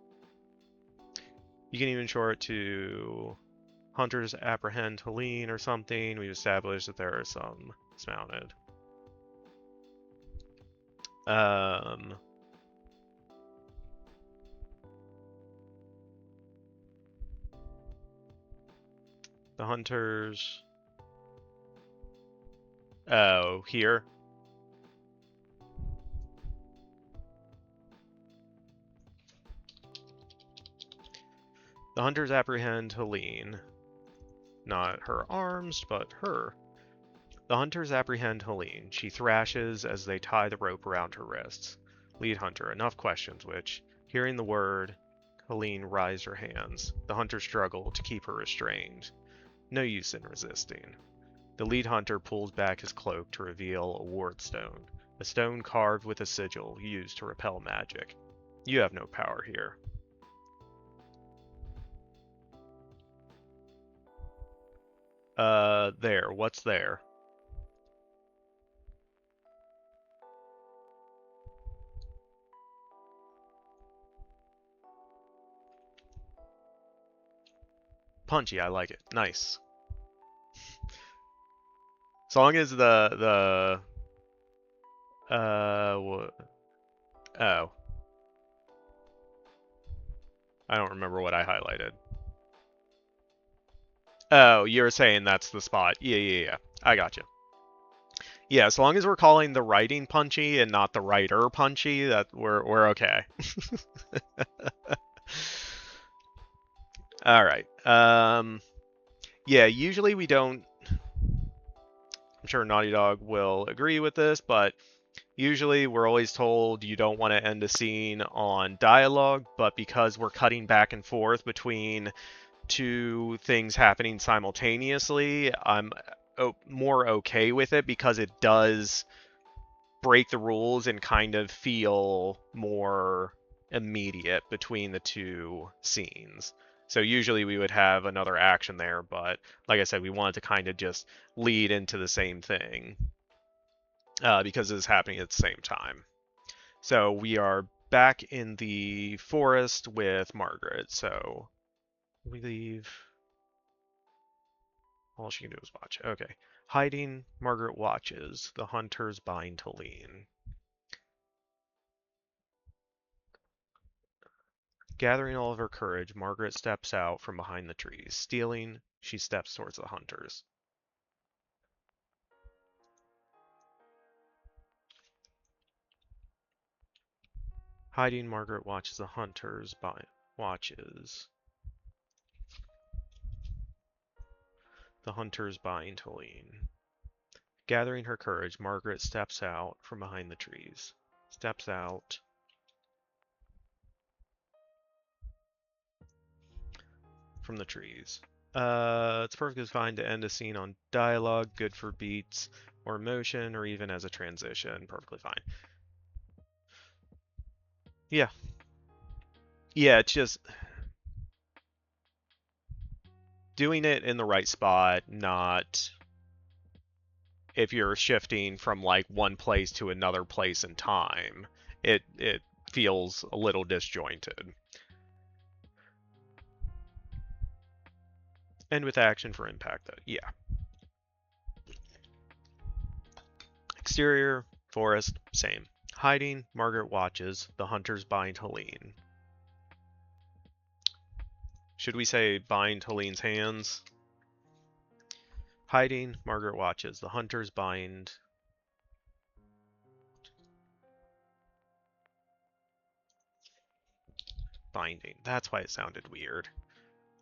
You can even short to hunters apprehend Helene or something. We've established that there are some dismounted. The hunters. Oh, here. The hunters apprehend Helene. Not her arms, but her. The hunters apprehend Helene. She thrashes as they tie the rope around her wrists. Lead hunter, enough questions which, hearing the word, Helene raised her hands. The hunters struggle to keep her restrained. No use in resisting. The lead hunter pulls back his cloak to reveal a ward stone, a stone carved with a sigil used to repel magic. You have no power here. There. What's there? Punchy, I like it. Nice. As long as oh. I don't remember what I highlighted. Oh, you're saying that's the spot. Yeah. I got you. Yeah, as long as we're calling the writing punchy and not the writer punchy, that we're okay. All right. Yeah, usually we don't. I'm sure Naughty Dog will agree with this, but usually we're always told you don't want to end a scene on dialogue, but because we're cutting back and forth between two things happening simultaneously, I'm more okay with it because it does break the rules and kind of feel more immediate between the two scenes. So usually we would have another action there, but like I said, we wanted to kind of just lead into the same thing because it is happening at the same time. So we are back in the forest with Margaret. So we leave. All she can do is watch. Okay. Hiding, Margaret watches. The hunters bind Helene. Gathering all of her courage, Margaret steps out from behind the trees. Stealing, she steps towards the hunters. Hiding, Margaret watches the hunters watches. The hunters bind Helene. Gathering her courage, Margaret steps out from behind the trees. Steps out. From the trees. It's perfectly fine to end a scene on dialogue, good for beats or emotion, or even as a transition. Perfectly fine. Yeah. Yeah, it's just doing it in the right spot, not if you're shifting from like one place to another place in time. It feels a little disjointed. And with action for impact, though. Yeah. Exterior, forest, same. Hiding, Margaret watches. The hunters bind Helene. Should we say bind Helene's hands? Hiding, Margaret watches. The hunters bind. Binding. That's why it sounded weird.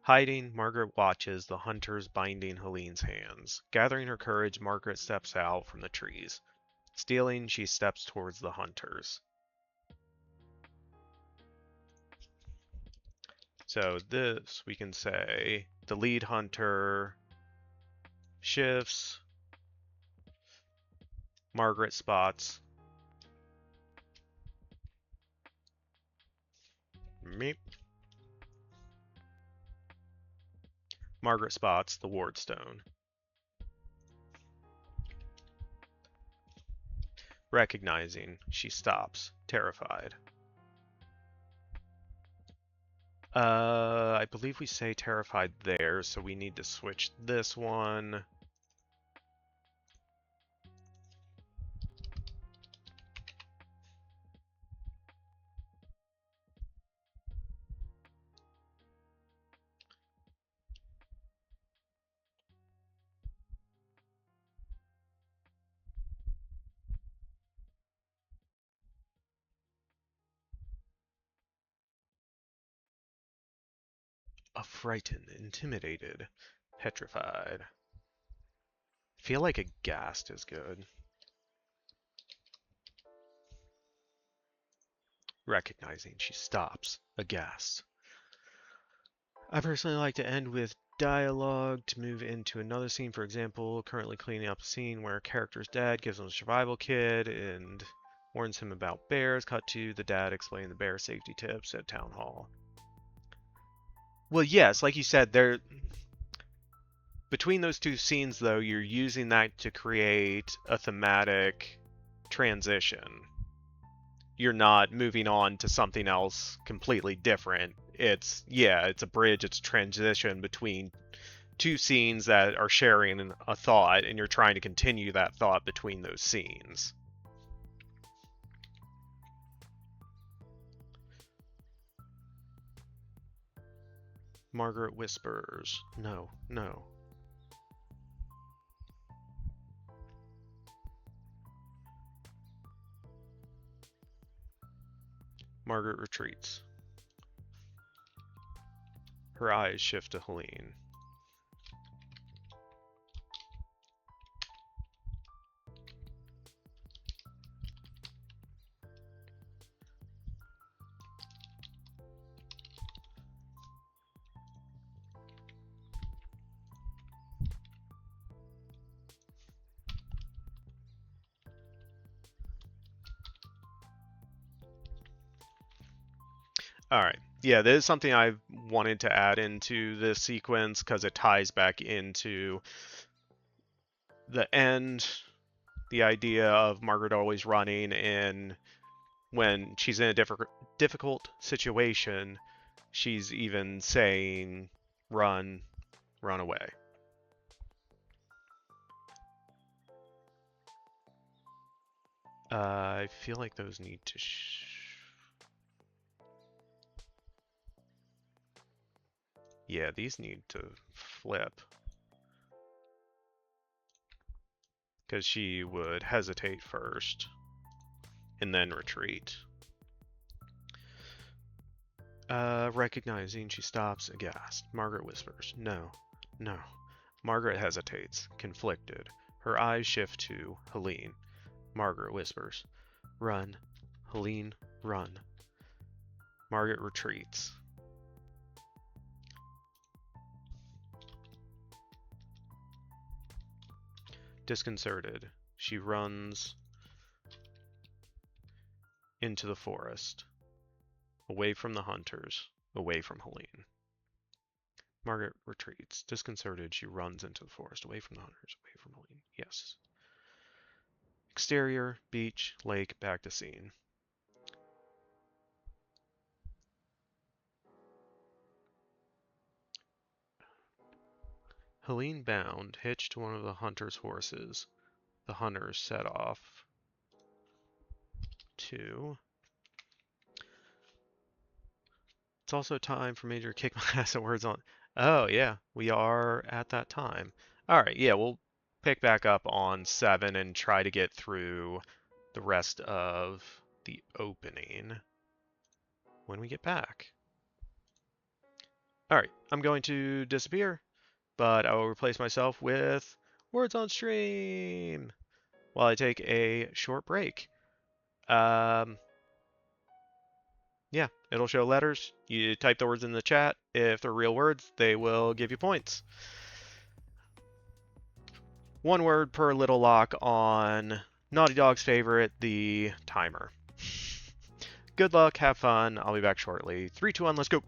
Hiding, Margaret watches. The hunters binding Helene's hands. Gathering her courage, Margaret steps out from the trees. Stealing, she steps towards the hunters. So this, we can say the lead hunter shifts, Margaret spots. Meep. Margaret spots the wardstone. Recognizing, she stops, terrified. I believe we say terrified there, so we need to switch this one. Affrighted, intimidated, petrified. Feel like aghast is good. Recognizing, she stops, aghast. I personally like to end with dialogue to move into another scene. For example, currently cleaning up a scene where a character's dad gives him a survival kit and warns him about bears. Cut to the dad explaining the bear safety tips at town hall. Well, yes, like you said, there between those two scenes, though, you're using that to create a thematic transition. You're not moving on to something else completely different. It's a bridge, it's a transition between two scenes that are sharing a thought, and you're trying to continue that thought between those scenes. Margaret whispers, "No, no." Margaret retreats. Her eyes shift to Helene. Alright, yeah, this is something I wanted to add into this sequence because it ties back into the end, the idea of Margaret always running, and when she's in a difficult situation, she's even saying, run, run away. I feel like those need to yeah, these need to flip. Because she would hesitate first and then retreat. Recognizing, she stops, aghast. Margaret whispers, "No, no." Margaret hesitates, conflicted. Her eyes shift to Helene. Margaret whispers, "Run, Helene, run." Margaret retreats. Disconcerted, she runs into the forest, away from the hunters, away from Helene. Margaret retreats. Disconcerted, she runs into the forest, away from the hunters, away from Helene. Yes. Exterior, beach, lake, back to scene. Helene bound, hitched to one of the hunter's horses. The hunters set off to... It's also time for me to kick my ass at words on... Oh, yeah, we are at that time. Alright, yeah, we'll pick back up on 7 and try to get through the rest of the opening when we get back. Alright, I'm going to disappear, but I will replace myself with words on stream while I take a short break. Yeah, it'll show letters. You type the words in the chat. If they're real words, they will give you points. One word per little lock on Naughty Dog's favorite, the timer. Good luck, have fun. I'll be back shortly. 3, 2, 1, let's go.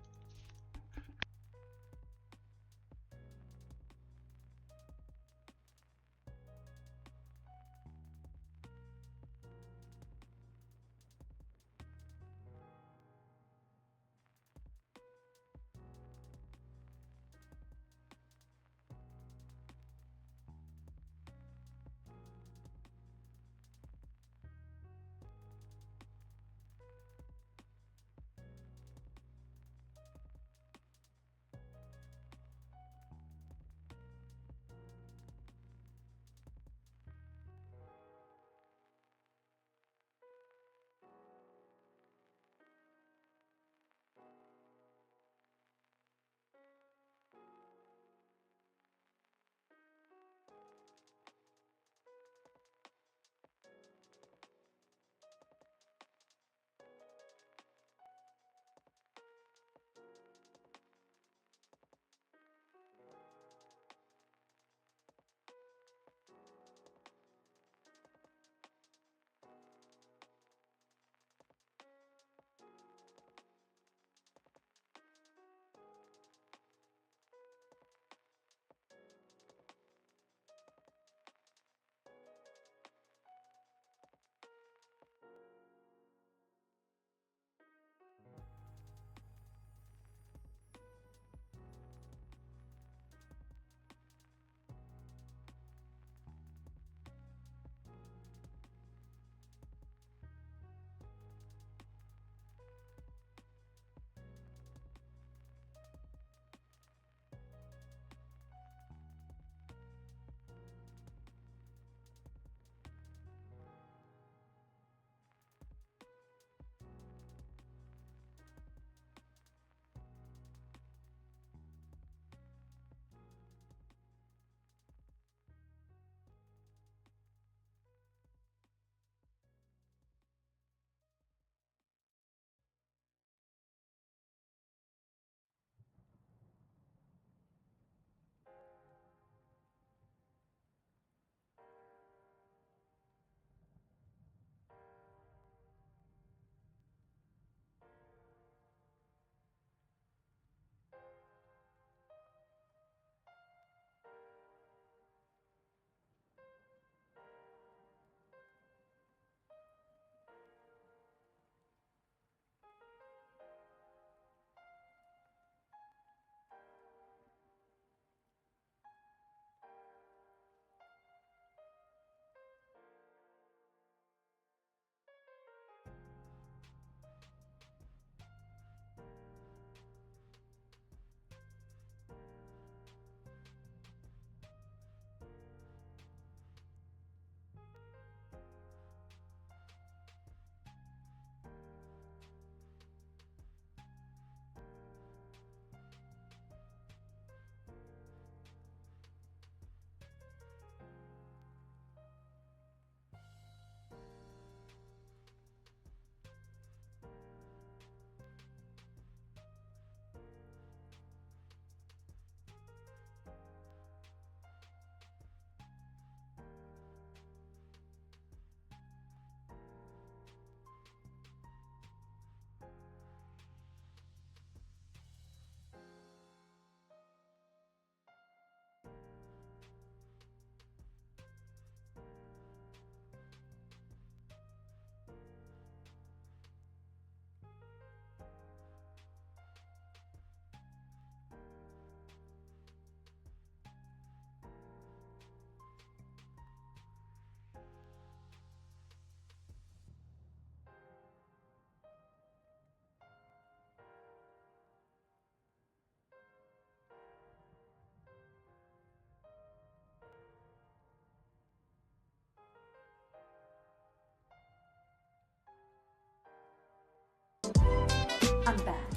I'm back.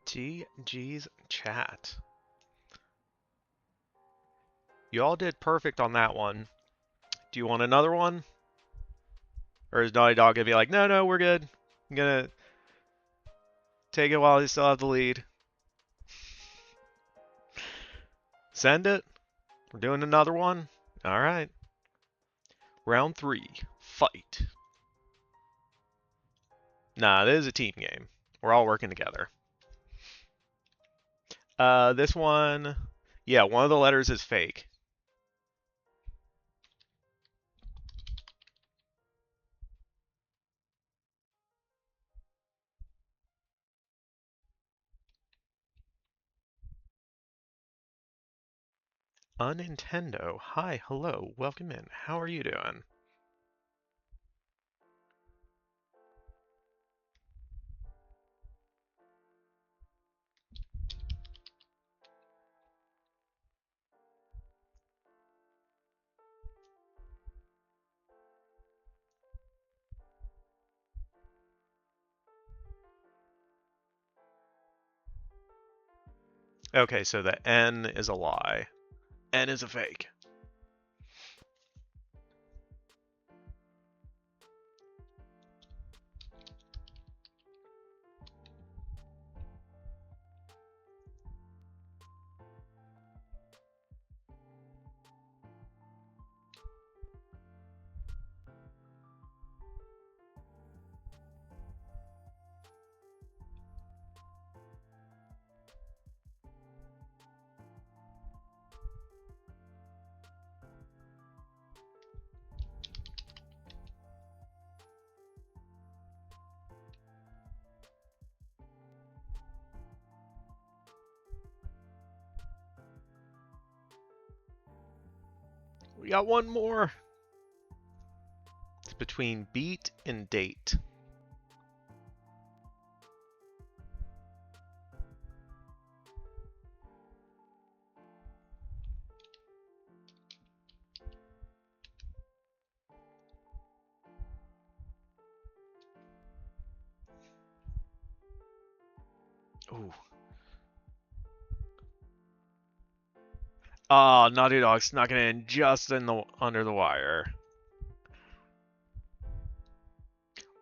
GG's chat. You all did perfect on that one. Do you want another one? Or is Naughty Dog gonna be like, no, no, we're good? I'm gonna take it while you still have the lead. Send it. We're doing another one. All right. Round 3. Fight. Nah, this is a team game. We're all working together. This one, yeah, one of the letters is fake. Nintendo. Hi, hello, welcome in. How are you doing? Okay, so the N is a lie. N is a fake. We got one more. It's between beat and date. Ooh. Oh, Naughty Dog snuck it in just under the wire.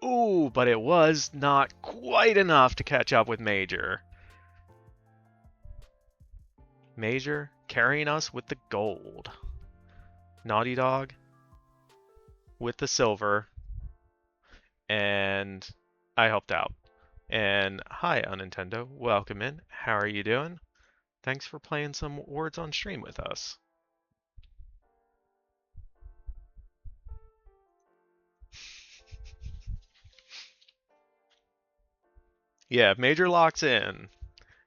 Ooh, but it was not quite enough to catch up with Major. Major carrying us with the gold. Naughty Dog with the silver. And I helped out. And hi, Nintendo. Welcome in. How are you doing? Thanks for playing some Words on Stream with us. Yeah, if Major locks in.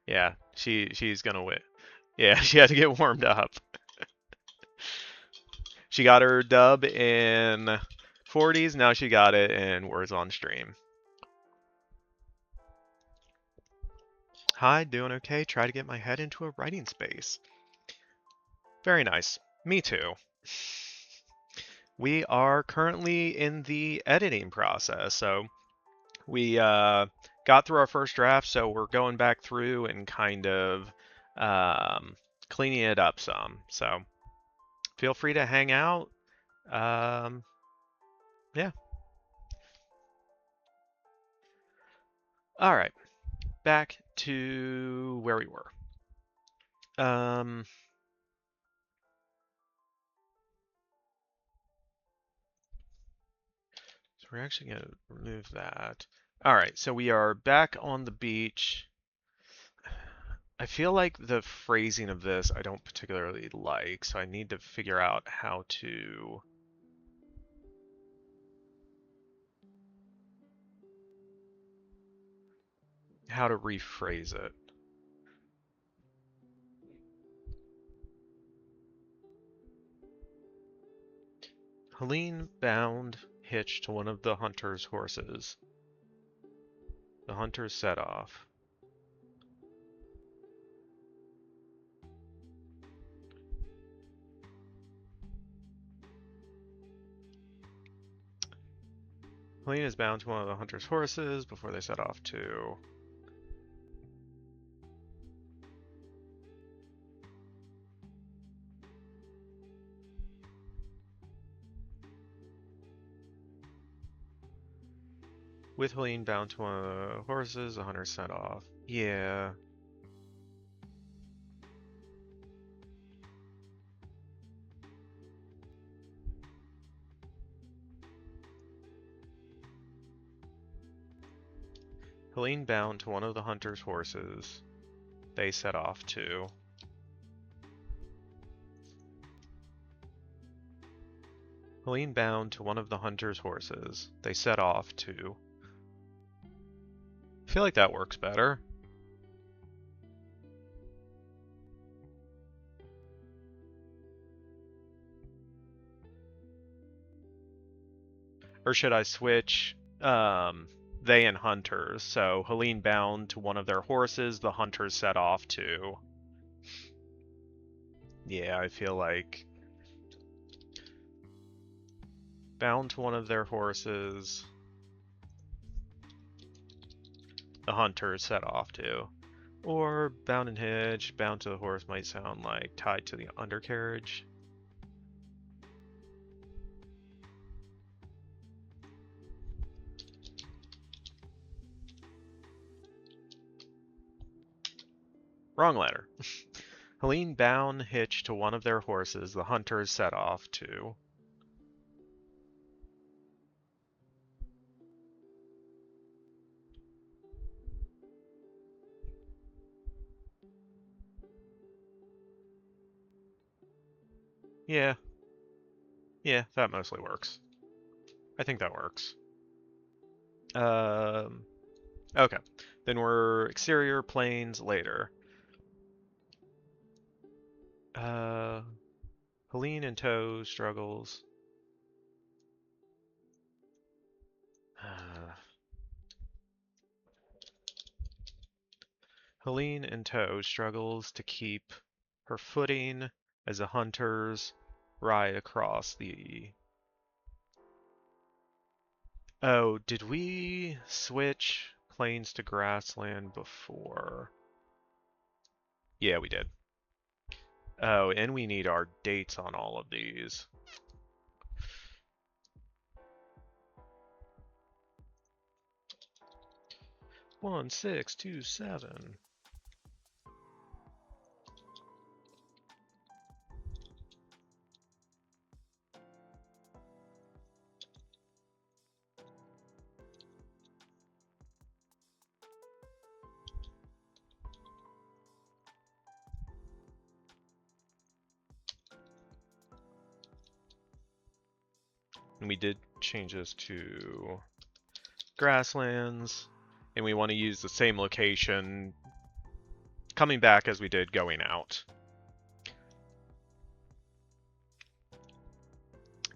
Yeah, she's gonna win. Yeah, she had to get warmed up. She got her dub in 40s, now she got it in Words on Stream. Hi, doing okay? Try to get my head into a writing space. Very nice. Me too. We are currently in the editing process, so we got through our first draft, so we're going back through and kind of cleaning it up some. So feel free to hang out. Yeah. All right. Back to where we were. So we're actually going to remove that. All right, so we are back on the beach. I feel like the phrasing of this I don't particularly like, so I need to figure out how to rephrase it. Helene bound hitched to one of the hunter's horses. The hunters set off. Helene is bound to one of the hunter's horses before they set off to... With Helene bound to one of the horses, the hunter set off. Yeah. Helene bound to one of the hunter's horses. They set off too. Helene bound to one of the hunter's horses. They set off too. I feel like that works better. Or should I switch they and hunters? So Helene bound to one of their horses, the hunters set off too. Yeah, I feel like bound to one of their horses, the hunters set off too. Or bound and hitched, bound to the horse might sound like tied to the undercarriage. Wrong letter. Helene bound hitched to one of their horses, the hunters set off too. Yeah. Yeah, that mostly works. I think that works. Okay. Then we're exterior planes later. Helene in tow struggles. Helene in tow struggles to keep her footing as the hunters ride across the... Oh, did we switch plains to grassland before? Yeah, we did. Oh, and we need our dates on all of these. One, 6, 2, 7. And we did change this to grasslands, and we want to use the same location coming back as we did going out.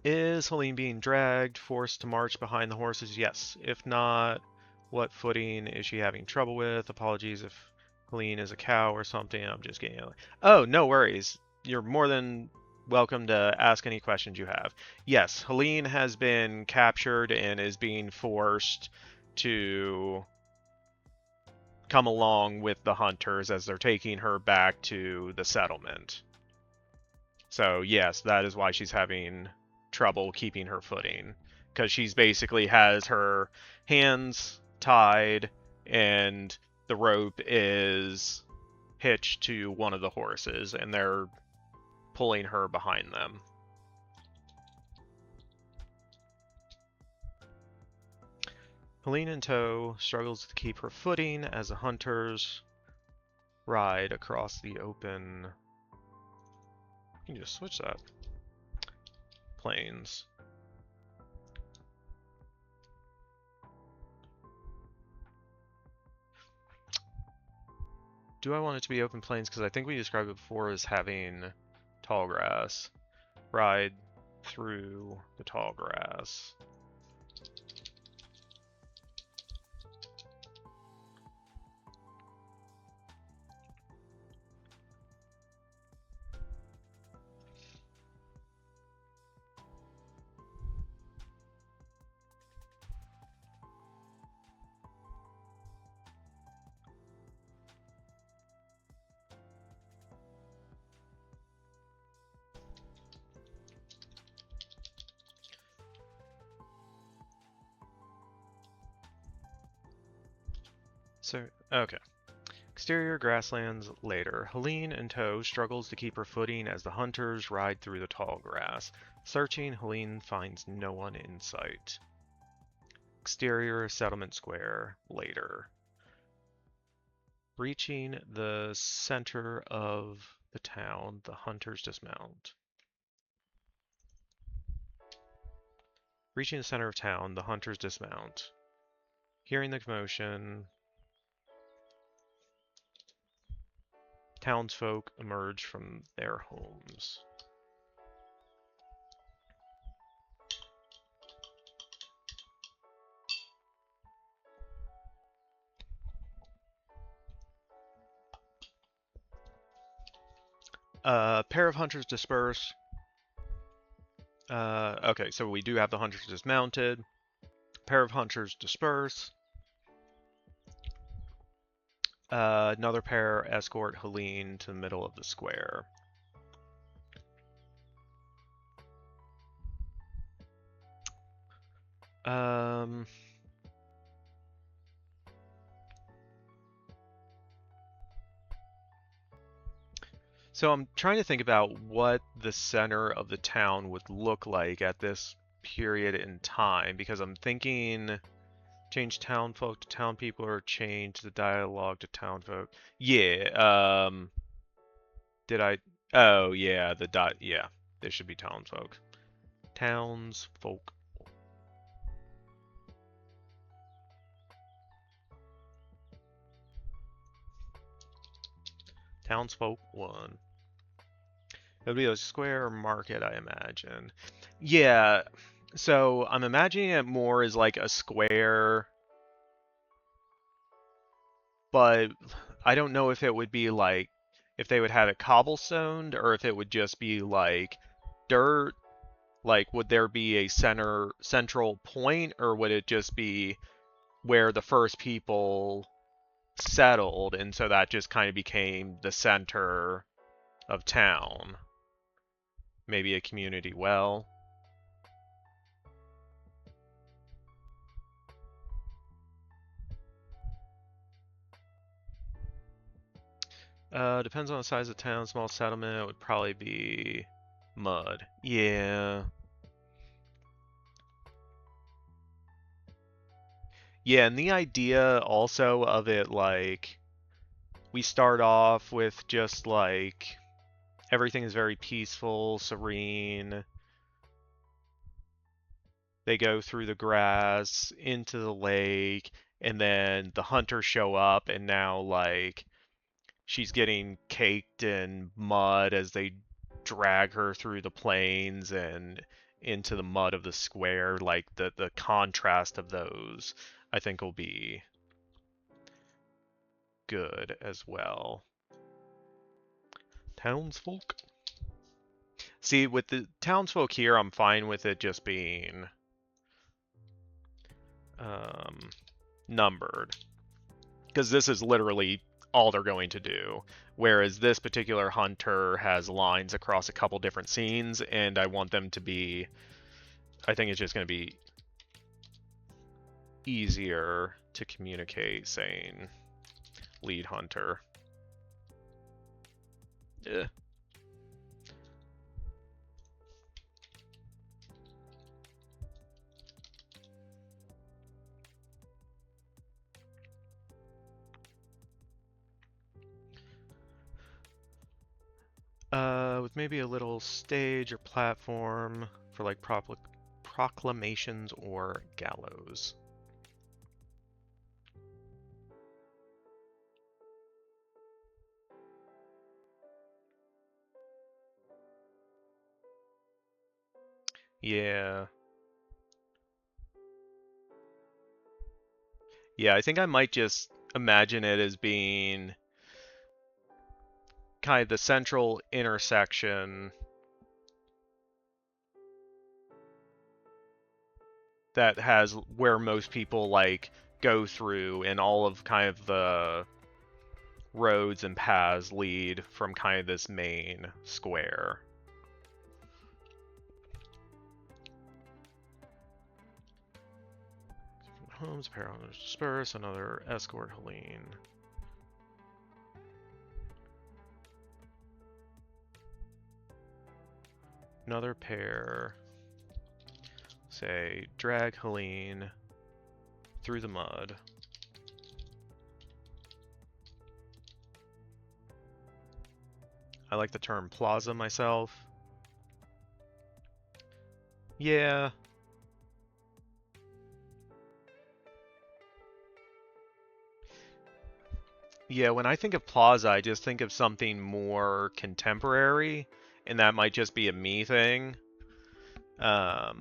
Is Helene being dragged, forced to march behind the horses? Yes. If not, what footing is she having trouble with? Apologies if Helene is a cow or something. I'm just getting... Oh, no worries. You're more than welcome to ask any questions you have. Yes, Helene has been captured and is being forced to come along with the hunters as they're taking her back to the settlement. So yes, that is why she's having trouble keeping her footing, because she's basically has her hands tied and the rope is hitched to one of the horses and they're pulling her behind them. Helene in tow struggles to keep her footing as the hunters ride across the open... You can just switch that. Plains. Do I want it to be open plains? Because I think we described it before as having tall grass. Ride through the tall grass. So, okay. Exterior grasslands later. Helene in tow struggles to keep her footing as the hunters ride through the tall grass. Searching, Helene finds no one in sight. Exterior settlement square later. Reaching the center of the town, the hunters dismount. Reaching the center of town, the hunters dismount. Hearing the commotion, townsfolk emerge from their homes. Pair of hunters disperse. Okay, so we do have the hunters dismounted. Pair of hunters disperse. Another pair escort Helene to the middle of the square. So I'm trying to think about what the center of the town would look like at this period in time, because I'm thinking change townfolk to town people or change the dialogue to townfolk. Yeah, did I? Oh, yeah, yeah, there should be townsfolk. Townsfolk. Townsfolk 1. It would be a square market, I imagine. Yeah, so I'm imagining it more as like a square, but I don't know if it would be like, if they would have it cobblestoned or if it would just be like dirt. Like, would there be a central point, or would it just be where the first people settled, and so that just kind of became the center of town? Maybe a community well. Depends on the size of the town. Small settlement would probably be mud. Yeah. Yeah, and the idea also of it, like, we start off with just like everything is very peaceful, serene. They go through the grass into the lake, and then the hunters show up, and now like she's getting caked in mud as they drag her through the plains and into the mud of the square. Like the contrast of those, I think, will be good as well. Townsfolk. See, with the townsfolk here, I'm fine with it just being um, numbered, because this is literally all they're going to do. Whereas this particular hunter has lines across a couple different scenes, and I want them to be, I think it's just going to be easier to communicate saying lead hunter. Yeah. With maybe a little stage or platform for like proclamations or gallows. Yeah. Yeah, I think I might just imagine it as being kind of the central intersection that has where most people like go through, and all of kind of the roads and paths lead from kind of this main square. homes, a pair of hunters disperse, another escort Helene. Another pair, say, drag Helene through the mud. I like the term plaza myself. Yeah. Yeah, when I think of plaza, I just think of something more contemporary, and that might just be a me thing. Yeah.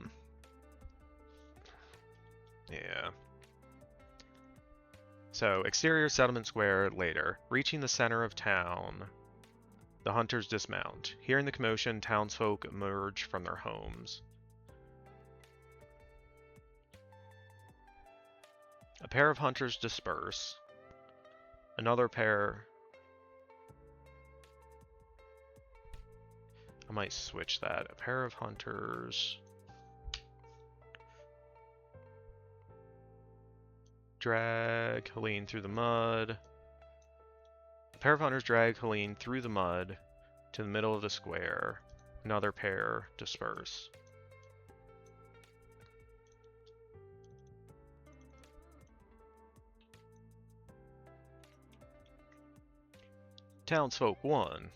So, exterior settlement square later. Reaching the center of town, the hunters dismount. Hearing the commotion, townsfolk emerge from their homes. A pair of hunters disperse. Another pair... I might switch that. A pair of hunters... drag Helene through the mud. A pair of hunters drag Helene through the mud to the middle of the square. Another pair disperse. Townsfolk 1.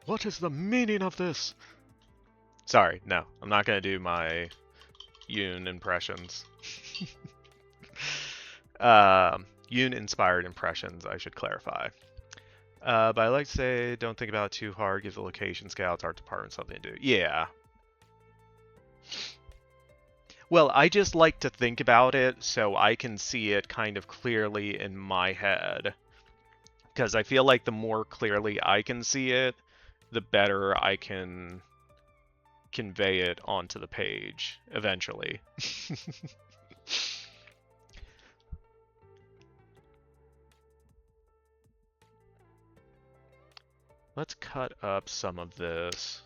What is the meaning of this? Sorry, no. I'm not going to do my Yoon impressions. Yoon-inspired impressions, I should clarify. But I like to say, don't think about it too hard. Give the location scouts, art department something to do. Yeah. Well, I just like to think about it so I can see it kind of clearly in my head. Because I feel like the more clearly I can see it, the better I can convey it onto the page eventually. Let's cut up some of this.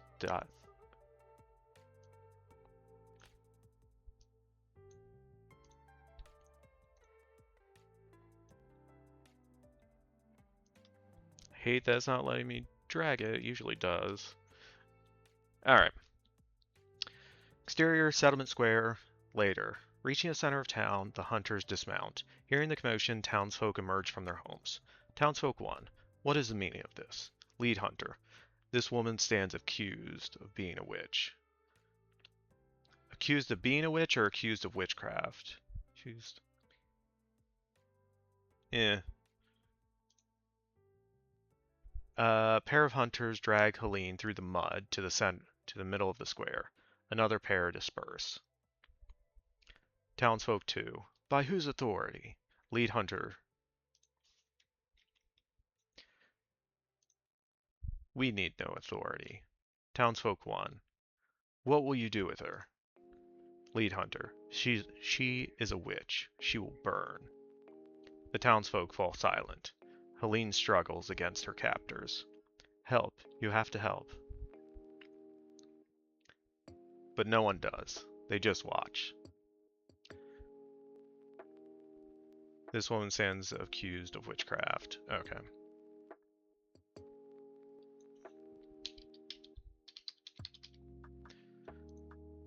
Hate that it's not letting me drag it. It usually does. Alright. Exterior settlement square later. Reaching the center of town, the hunters dismount. Hearing the commotion, townsfolk emerge from their homes. Townsfolk 1. What is the meaning of this? Lead hunter. This woman stands accused of being a witch. Accused of being a witch or accused of witchcraft? Accused. A pair of hunters drag Helene through the mud to the middle of the square. Another pair disperse. Townsfolk 2. By whose authority? Lead hunter. We need no authority. Townsfolk 1. What will you do with her? Lead hunter. She is a witch. She will burn. The townsfolk fall silent. Helene struggles against her captors. Help. You have to help. But no one does. They just watch. This woman stands accused of witchcraft. Okay.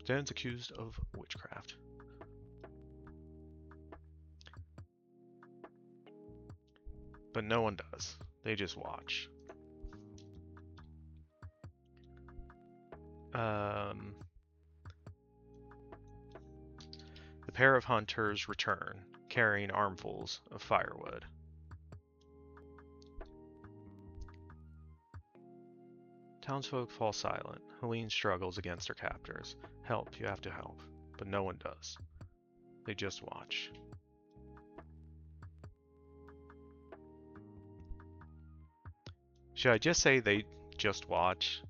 Stands accused of witchcraft. But no one does. They just watch. The pair of hunters return, carrying armfuls of firewood. Townsfolk fall silent. Helene struggles against her captors. Help, you have to help. But no one does. They just watch. Should I just say they just watch?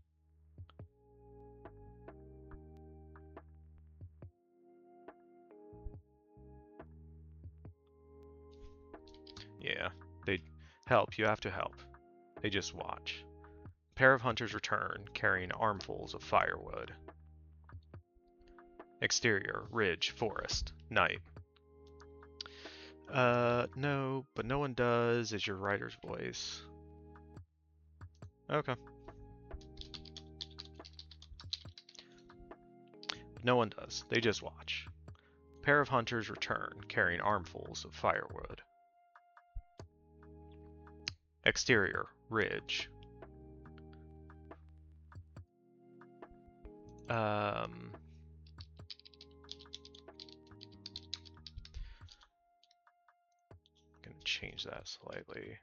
Yeah, they help, you have to help. They just watch. A pair of hunters return, carrying armfuls of firewood. Exterior, ridge, forest, night. No, but no one does is your writer's voice. Okay. No one does. They just watch. A pair of hunters return, carrying armfuls of firewood. Exterior, ridge. Um, I'm gonna change that slightly.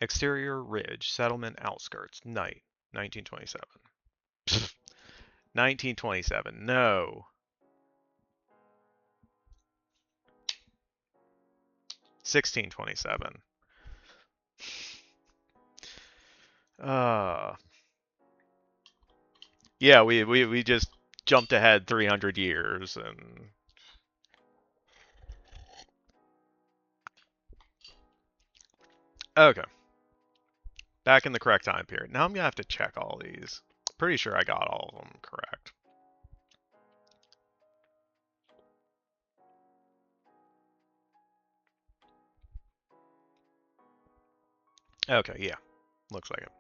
Exterior, ridge, settlement, outskirts, night, 1927. 1927, no. 1627. Uh, yeah, we just jumped ahead 300 years and okay. Back in the correct time period. Now I'm gonna have to check all these. Pretty sure I got all of them correct. Okay, yeah. Looks like it.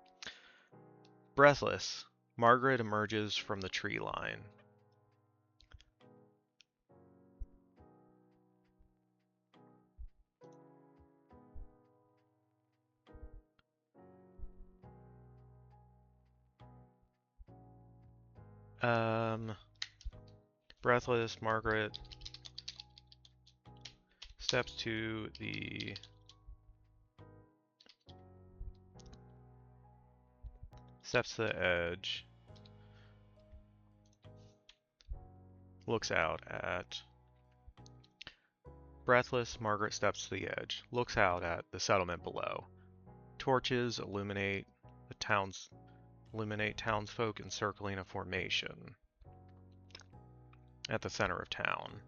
Breathless, Margaret emerges from the tree line. Breathless, Margaret steps to the edge, looks out at Breathless, Margaret steps to the edge, looks out at the settlement below. Torches illuminate townsfolk encircling a formation at the center of town.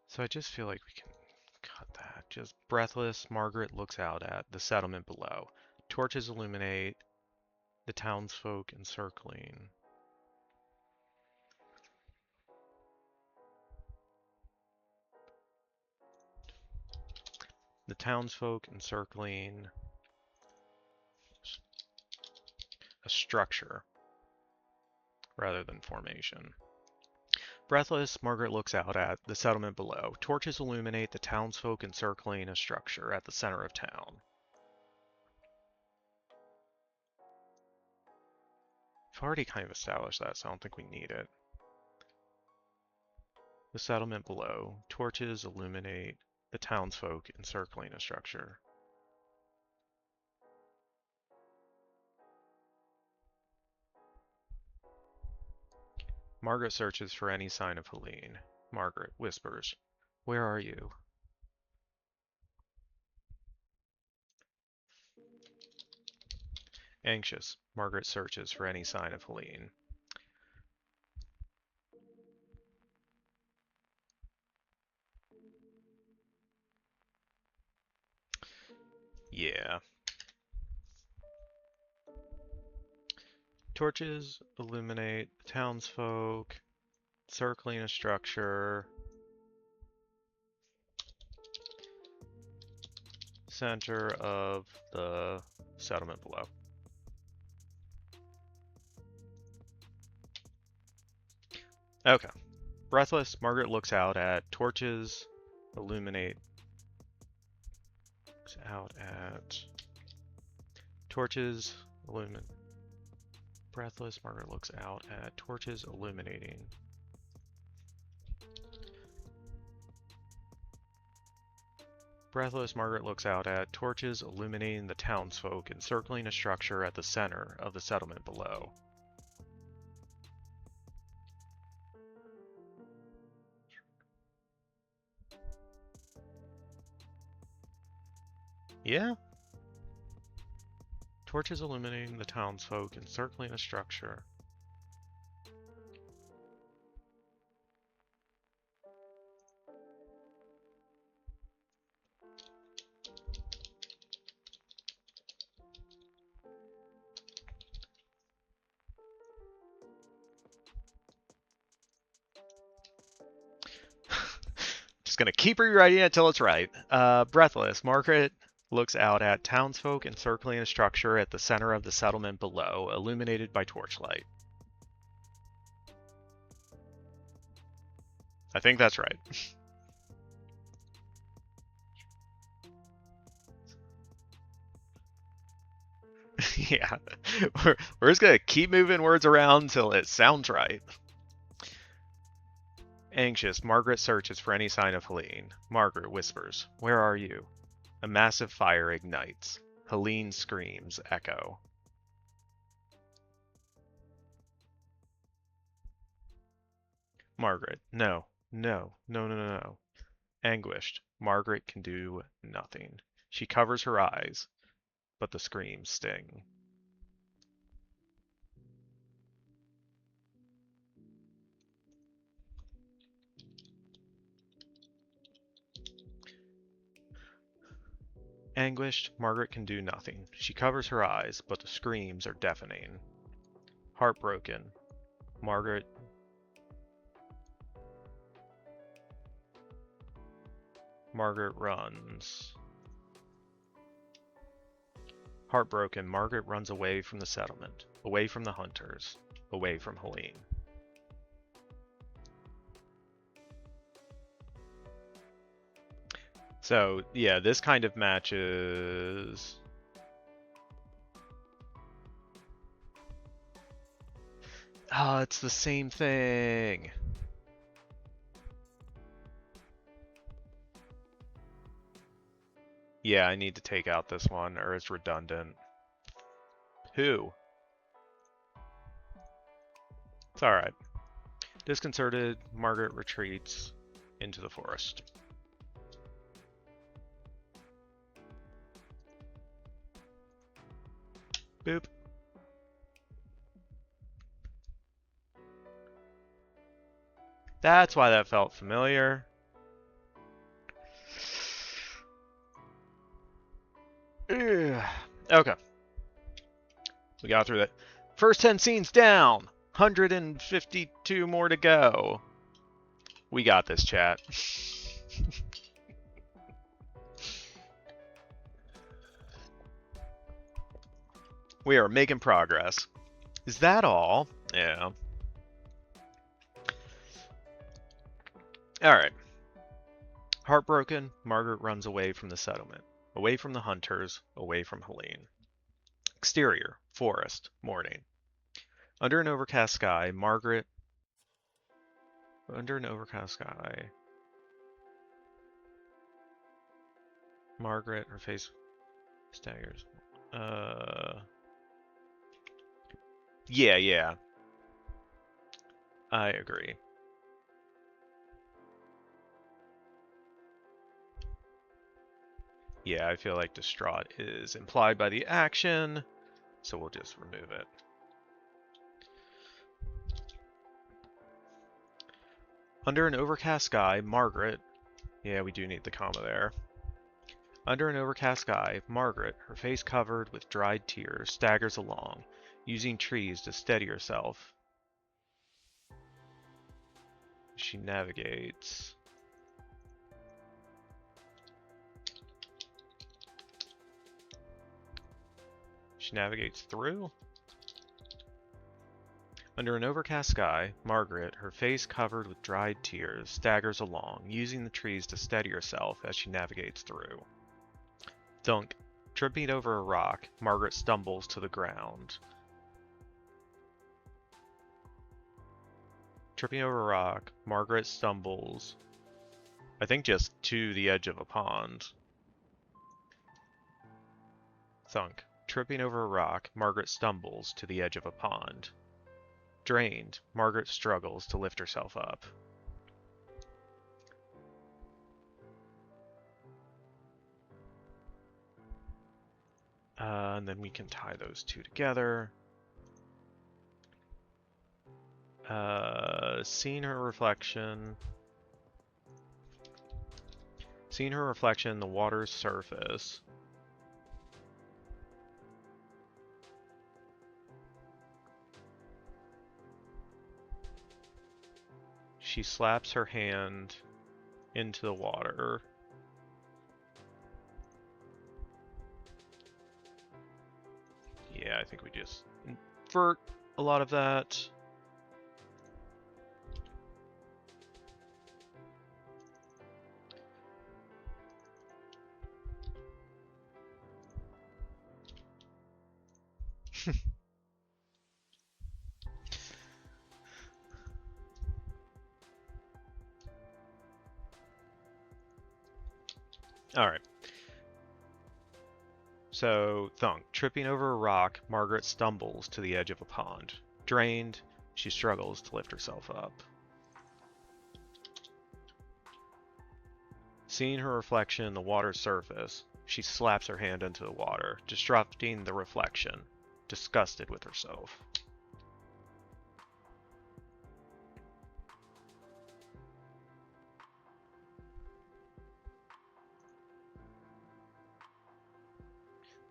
So I just feel like we can cut that. Just Breathless, Margaret looks out at the settlement below. Torches illuminate the townsfolk encircling. The townsfolk encircling a structure rather than formation. Breathless, Margaret looks out at the settlement below. Torches illuminate the townsfolk encircling a structure at the center of town. I've already kind of established that, so I don't think we need it. The settlement below. Torches illuminate the townsfolk encircling a structure. Margaret searches for any sign of Helene. Margaret whispers, "Where are you?" Anxious, Margaret searches for any sign of Helene. Yeah. Torches illuminate the townsfolk, circling a structure, center of the settlement below. Okay. Breathless, Margaret looks out at torches illuminate. Looks out at torches illuminate. Breathless, Margaret looks out at torches illuminating. Breathless, Margaret looks out at torches illuminating the townsfolk encircling a structure at the center of the settlement below. Yeah? Torches illuminating the townsfolk encircling a structure. Just gonna keep rewriting it until it's right. Breathless, Margaret looks out at townsfolk encircling a structure at the center of the settlement below, illuminated by torchlight. I think that's right. Yeah, we're just gonna keep moving words around until it sounds right. Anxious, Margaret searches for any sign of Helene. Margaret whispers, "Where are you?" A massive fire ignites. Helene's screams echo. Margaret, no, no, no, no, no, no. Anguished, Margaret can do nothing. She covers her eyes, but the screams sting. Anguished, Margaret can do nothing. She covers her eyes, but the screams are deafening. Heartbroken, Margaret runs. Heartbroken, Margaret runs away from the settlement, away from the hunters, away from Helene. So, yeah, this kind of matches... Oh, it's the same thing. Yeah, I need to take out this one, or it's redundant. Who? It's alright. Disconcerted, Margaret retreats into the forest. Boop. That's why that felt familiar. Okay. We got through that. First 10 scenes down. 152 more to go. We got this, chat. We are making progress. Is that all? Yeah. Alright. Heartbroken, Margaret runs away from the settlement. Away from the hunters, away from Helene. Exterior, forest, morning. Under an overcast sky, Margaret... Under an overcast sky... Margaret, her face staggers. Yeah. I agree. Yeah, I feel like distraught is implied by the action, so we'll just remove it. Under an overcast sky, Margaret... Yeah, we do need the comma there. Under an overcast sky, Margaret, her face covered with dried tears, staggers along, using trees to steady herself. She navigates... She navigates through? Under an overcast sky, Margaret, her face covered with dried tears, staggers along, using the trees to steady herself as she navigates through. Thunk. Tripping over a rock, Margaret stumbles to the ground. Tripping over a rock, Margaret stumbles, I think just to the edge of a pond. Thunk. Tripping over a rock, Margaret stumbles to the edge of a pond. Drained, Margaret struggles to lift herself up. And then we can tie those two together. Seeing her reflection in the water's surface. She slaps her hand into the water. Yeah, I think we just invert a lot of that. Alright. So, thunk. Tripping over a rock, Margaret stumbles to the edge of a pond. Drained, she struggles to lift herself up. Seeing her reflection in the water's surface, she slaps her hand into the water, disrupting the reflection, disgusted with herself.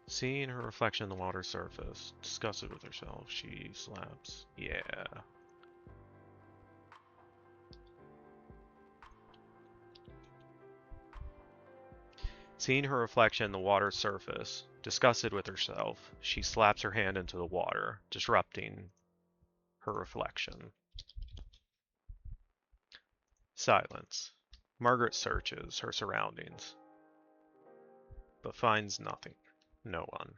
Seeing her reflection in the water's surface, disgusted with herself, she slaps. Yeah. Seeing her reflection in the water's surface, disgusted with herself, she slaps her hand into the water, disrupting her reflection. Silence. Margaret searches her surroundings, but finds nothing. No one.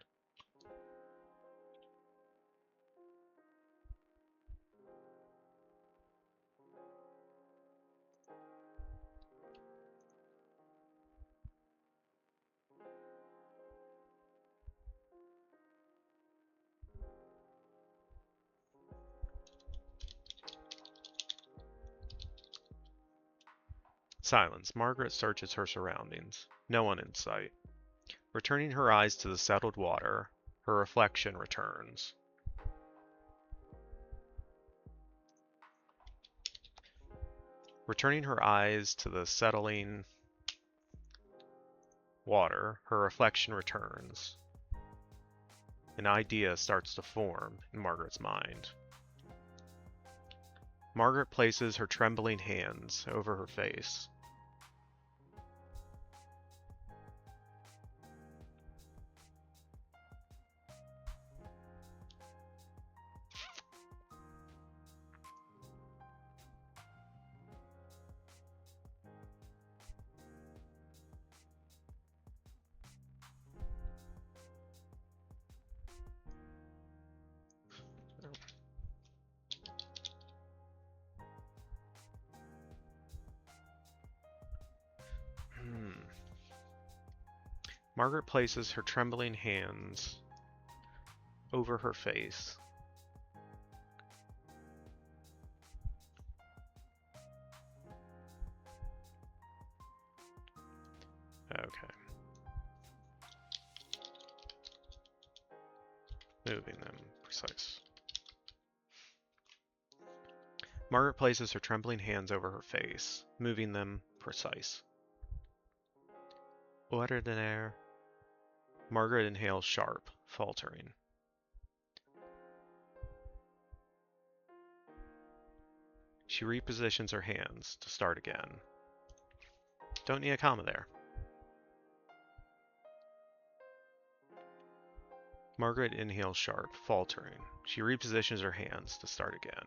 Silence. Margaret searches her surroundings. No one in sight. Returning her eyes to the settled water, her reflection returns. Returning her eyes to the settling water, her reflection returns. An idea starts to form in Margaret's mind. Margaret places her trembling hands over her face. Margaret places her trembling hands over her face. Okay. Moving them precise. Margaret places her trembling hands over her face, moving them precise. Ordinaire. Margaret inhales sharp, faltering. She repositions her hands to start again. Don't need a comma there. Margaret inhales sharp, faltering. She repositions her hands to start again.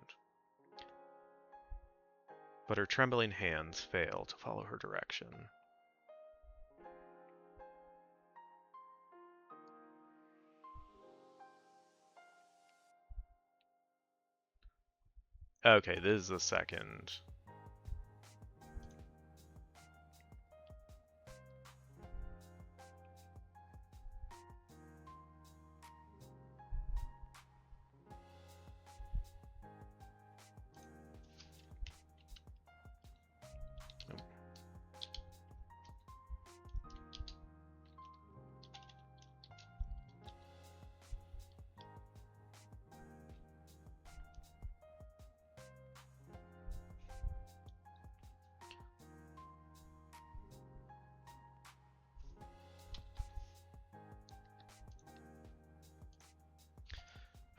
But her trembling hands fail to follow her direction. Okay, this is the second.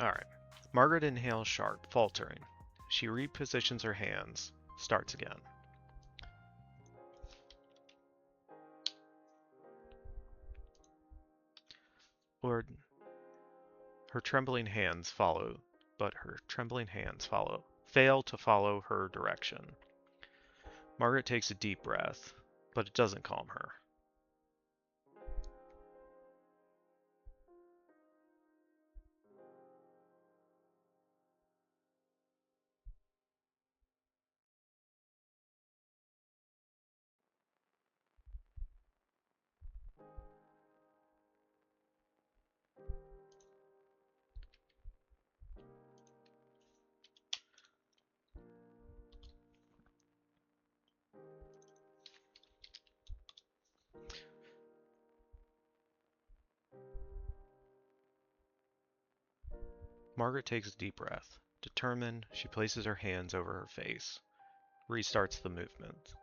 Alright. Margaret inhales sharp, faltering. She repositions her hands, starts again. Her trembling hands follow, fail to follow her direction. Margaret takes a deep breath, but it doesn't calm her. Margaret takes a deep breath. Determined, she places her hands over her face, restarts the movement.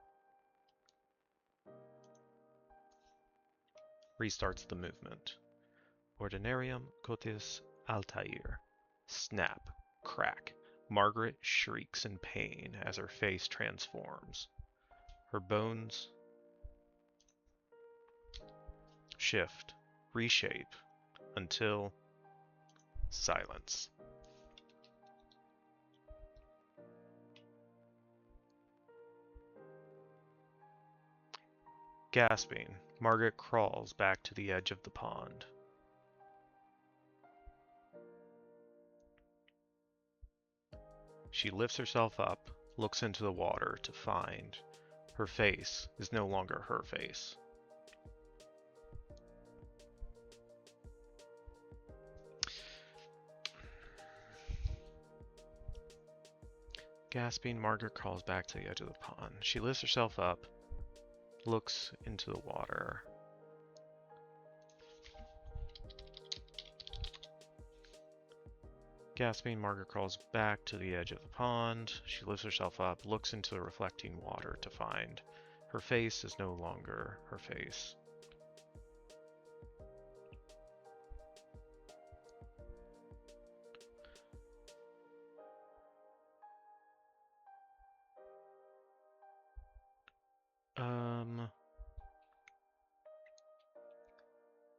Ordinarium cotis altair. Snap. Crack. Margaret shrieks in pain as her face transforms. Her bones shift, reshape, until silence. Gasping, Margaret crawls back to the edge of the pond. She lifts herself up, looks into the water to find her face is no longer her face. Gasping, Margaret crawls back to the edge of the pond. She lifts herself up, looks into the water. Gasping, Margaret crawls back to the edge of the pond. She lifts herself up, looks into the reflecting water to find her face is no longer her face.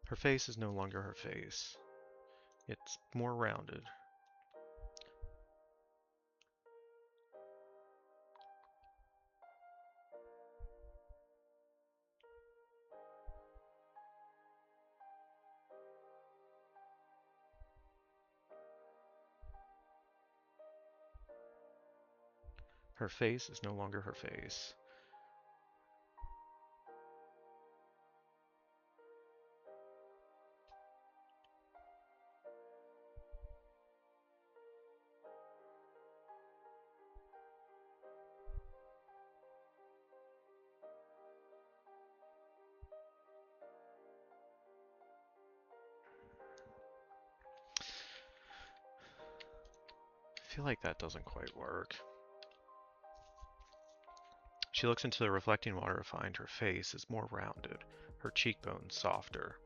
Her face is no longer her face. It's more rounded. Her face is no longer her face. I feel like that doesn't quite work. She looks into the reflecting water to find her face is more rounded, her cheekbones softer.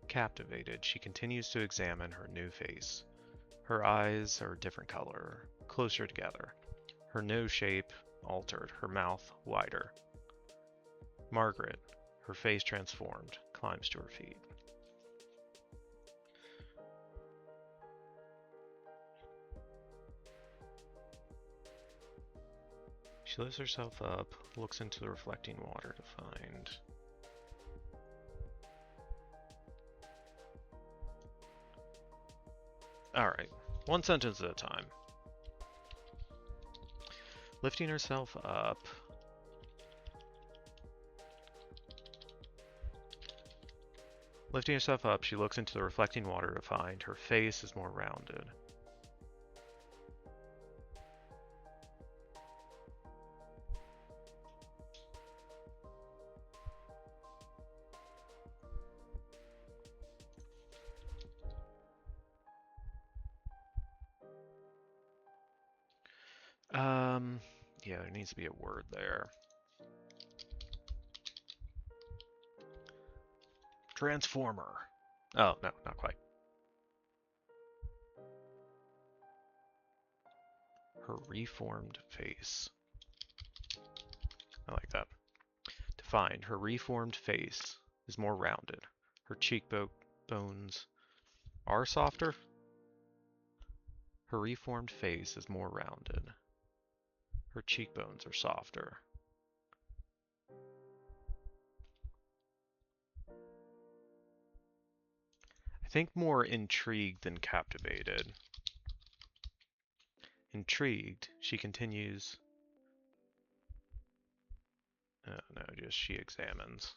Captivated, she continues to examine her new face. Her eyes are a different color, closer together. Her nose shape altered, her mouth wider. Margaret, her face transformed, climbs to her feet. She lifts herself up, looks into the reflecting water to find Alright, one sentence at a time. Lifting herself up. Lifting herself up, she looks into the reflecting water to find her face is more rounded. Yeah, there needs to be a word there. Transformer. Oh, no, not quite. Her reformed face. I like that. To find her reformed face is more rounded. Her cheekbones are softer. Her reformed face is more rounded. Her cheekbones are softer. I think more intrigued than captivated. Intrigued, she continues. Oh no, just she examines.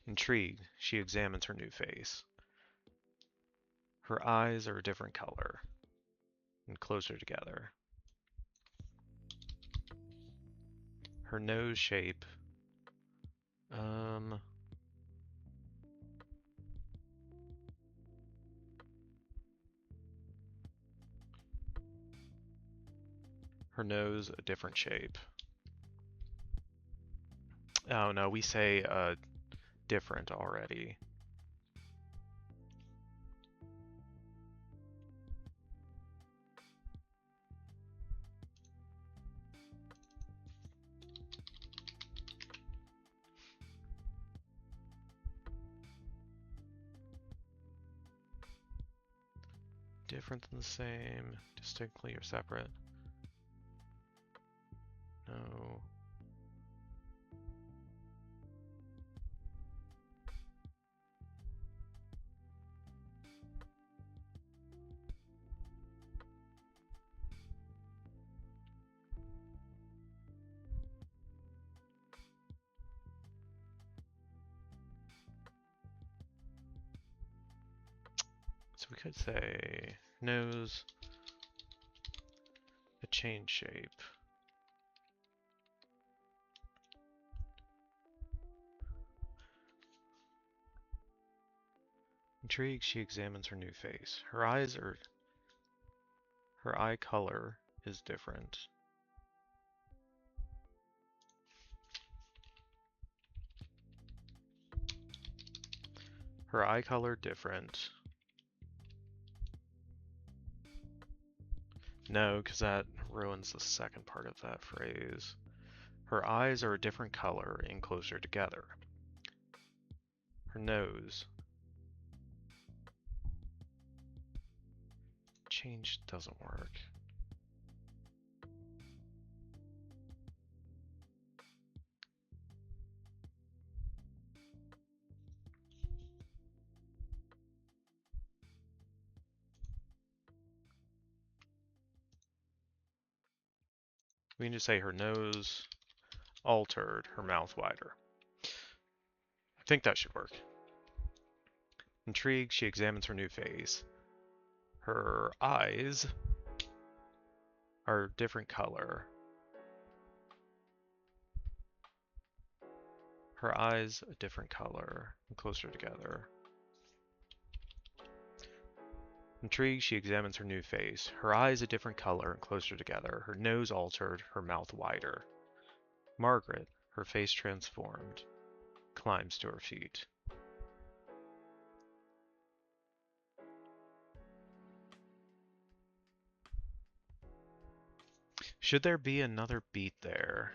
Intrigued, she examines her new face. Her eyes are a different color and closer together. Her nose shape, her nose a different shape. Oh no, we say different already. Different than the same, distinctly or separate. No. So we could say nose, a change shape. Intrigued, she examines her new face. Her eye color is different. Her eye color different. No, because that ruins the second part of that phrase. Her eyes are a different color and closer together. Her nose. Change doesn't work. We can just say her nose altered, her mouth wider. I think that should work. Intrigued, she examines her new face. Her eyes are a different color. Her eyes a different color and closer together. Intrigued, she examines her new face. Her eyes a different color and closer together. Her nose altered, her mouth wider. Margaret, her face transformed, climbs to her feet. Should there be another beat there?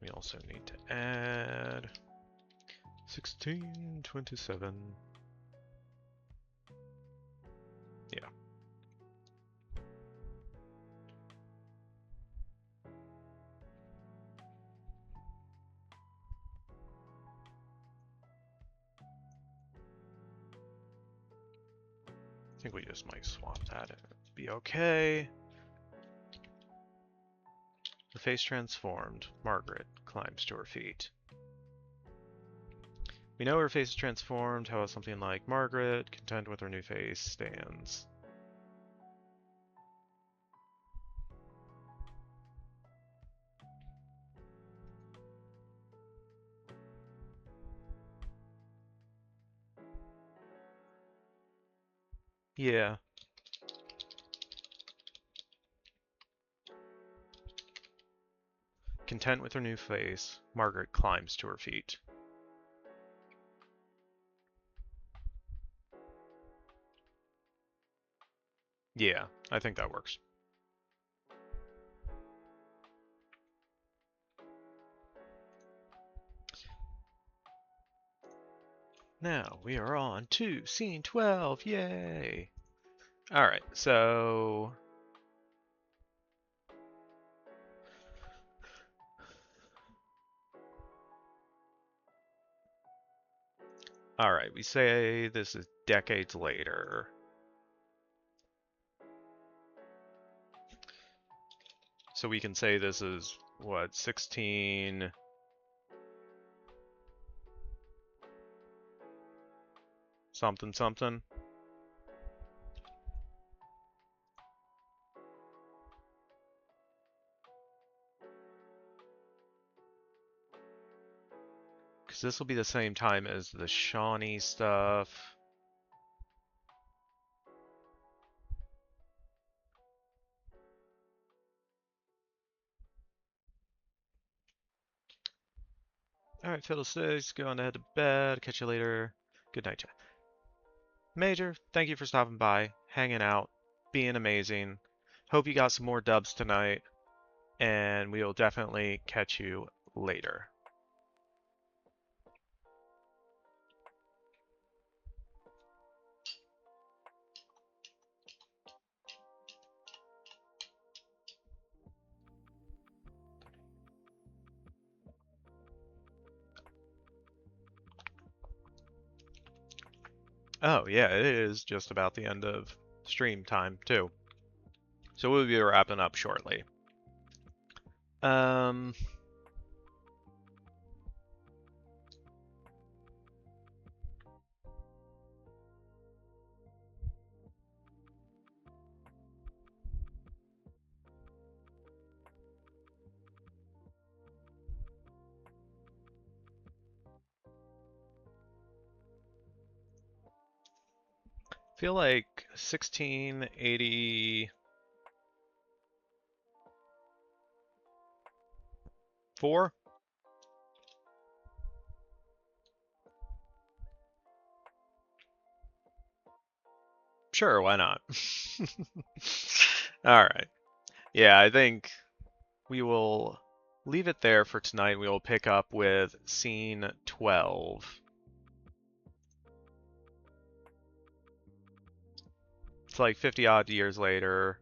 We also need to add 1627. Yeah. I think we just might swap that and be okay. The face transformed. Margaret climbs to her feet. We know her face is transformed. How about something like Margaret, content with her new face, stands. Yeah. Content with her new face, Margaret climbs to her feet. Yeah, I think that works. Now we are on to scene 12. Yay! Alright, so... Alright, we say this is decades later. So we can say this is, what, 16... something something? Because this will be the same time as the Shawnee stuff. Alright, Fiddlesticks, go on to head to bed. Catch you later. Good night, Jack. Major, thank you for stopping by, hanging out, being amazing. Hope you got some more dubs tonight, and we will definitely catch you later. Oh, yeah, it is just about the end of stream time, too. So we'll be wrapping up shortly. Feel like 1684? Sure, why not? Alright. Yeah, I think we will leave it there for tonight. We will pick up with scene 12. It's like 50 odd years later.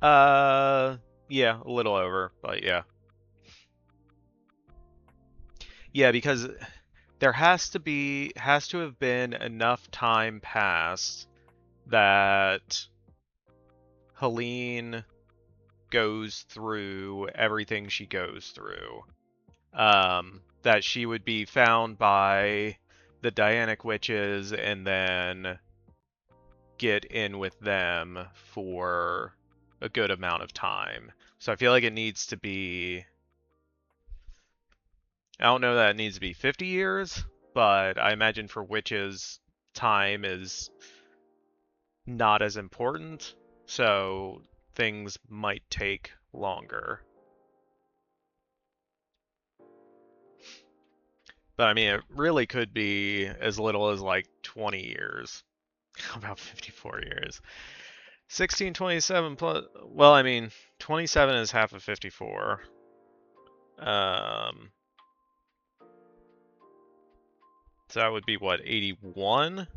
Yeah, a little over, but yeah. Yeah, because there has to have been enough time passed that Helene goes through everything she goes through. That she would be found by the Dianic witches and then get in with them for a good amount of time. So I feel like it needs to be... I don't know that it needs to be 50 years, but I imagine for witches, time is not as important, so things might take longer. But I mean, it really could be as little as like 20 years. About 54 years. 1627 plus, well, I mean, 27 is half of 54. So that would be what, 81?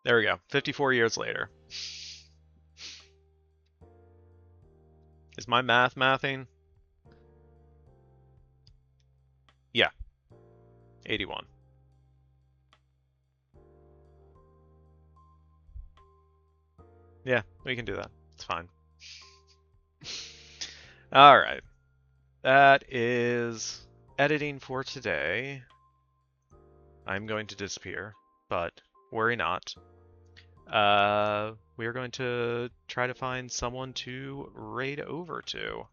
There we go, 54 years later. Is my math mathing? Yeah, 81. Yeah, we can do that. It's fine. Alright. That is editing for today. I'm going to disappear, but worry not. We are going to try to find someone to raid over to.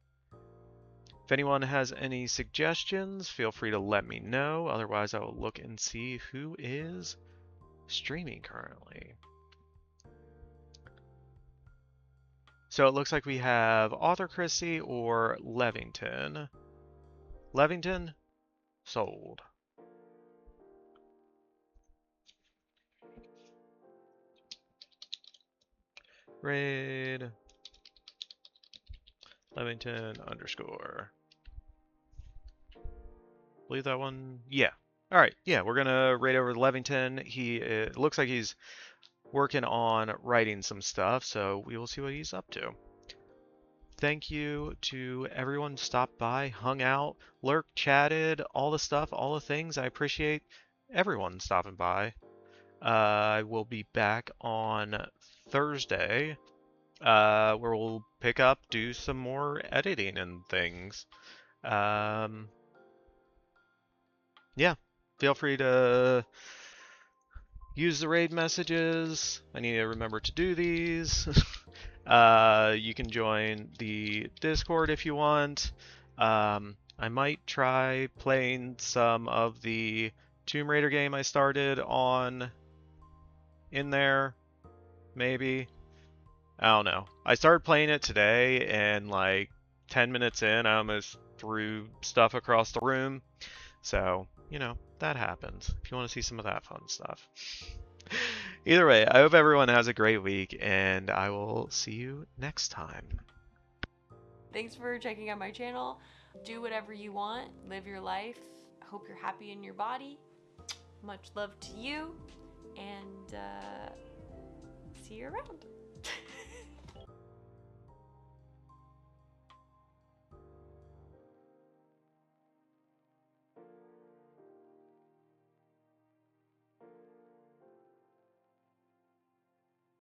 If anyone has any suggestions, feel free to let me know. Otherwise, I will look and see who is streaming currently. So it looks like we have Author Christie or Levington. Levington? Sold. Raid. Levington _ believe that one. Yeah. All right. Yeah, we're gonna raid over Levington. It looks like he's working on writing some stuff, so we will see what he's up to. Thank you to everyone who stopped by, hung out, lurked, chatted, all the stuff, all the things. I appreciate everyone stopping by. I will be back on Thursday, where we'll pick up, do some more editing and things. Yeah, feel free to use the raid messages. I need to remember to do these. You can join the Discord if you want. I might try playing some of the Tomb Raider game I started on in there, maybe. I don't know. I started playing it today, and like 10 minutes in, I almost threw stuff across the room. So, you know, that happens if you want to see some of that fun stuff. Either way, I hope everyone has a great week, and I will see you next time. Thanks for checking out my channel. Do whatever you want. Live your life. I hope you're happy in your body. Much love to you, and see you around.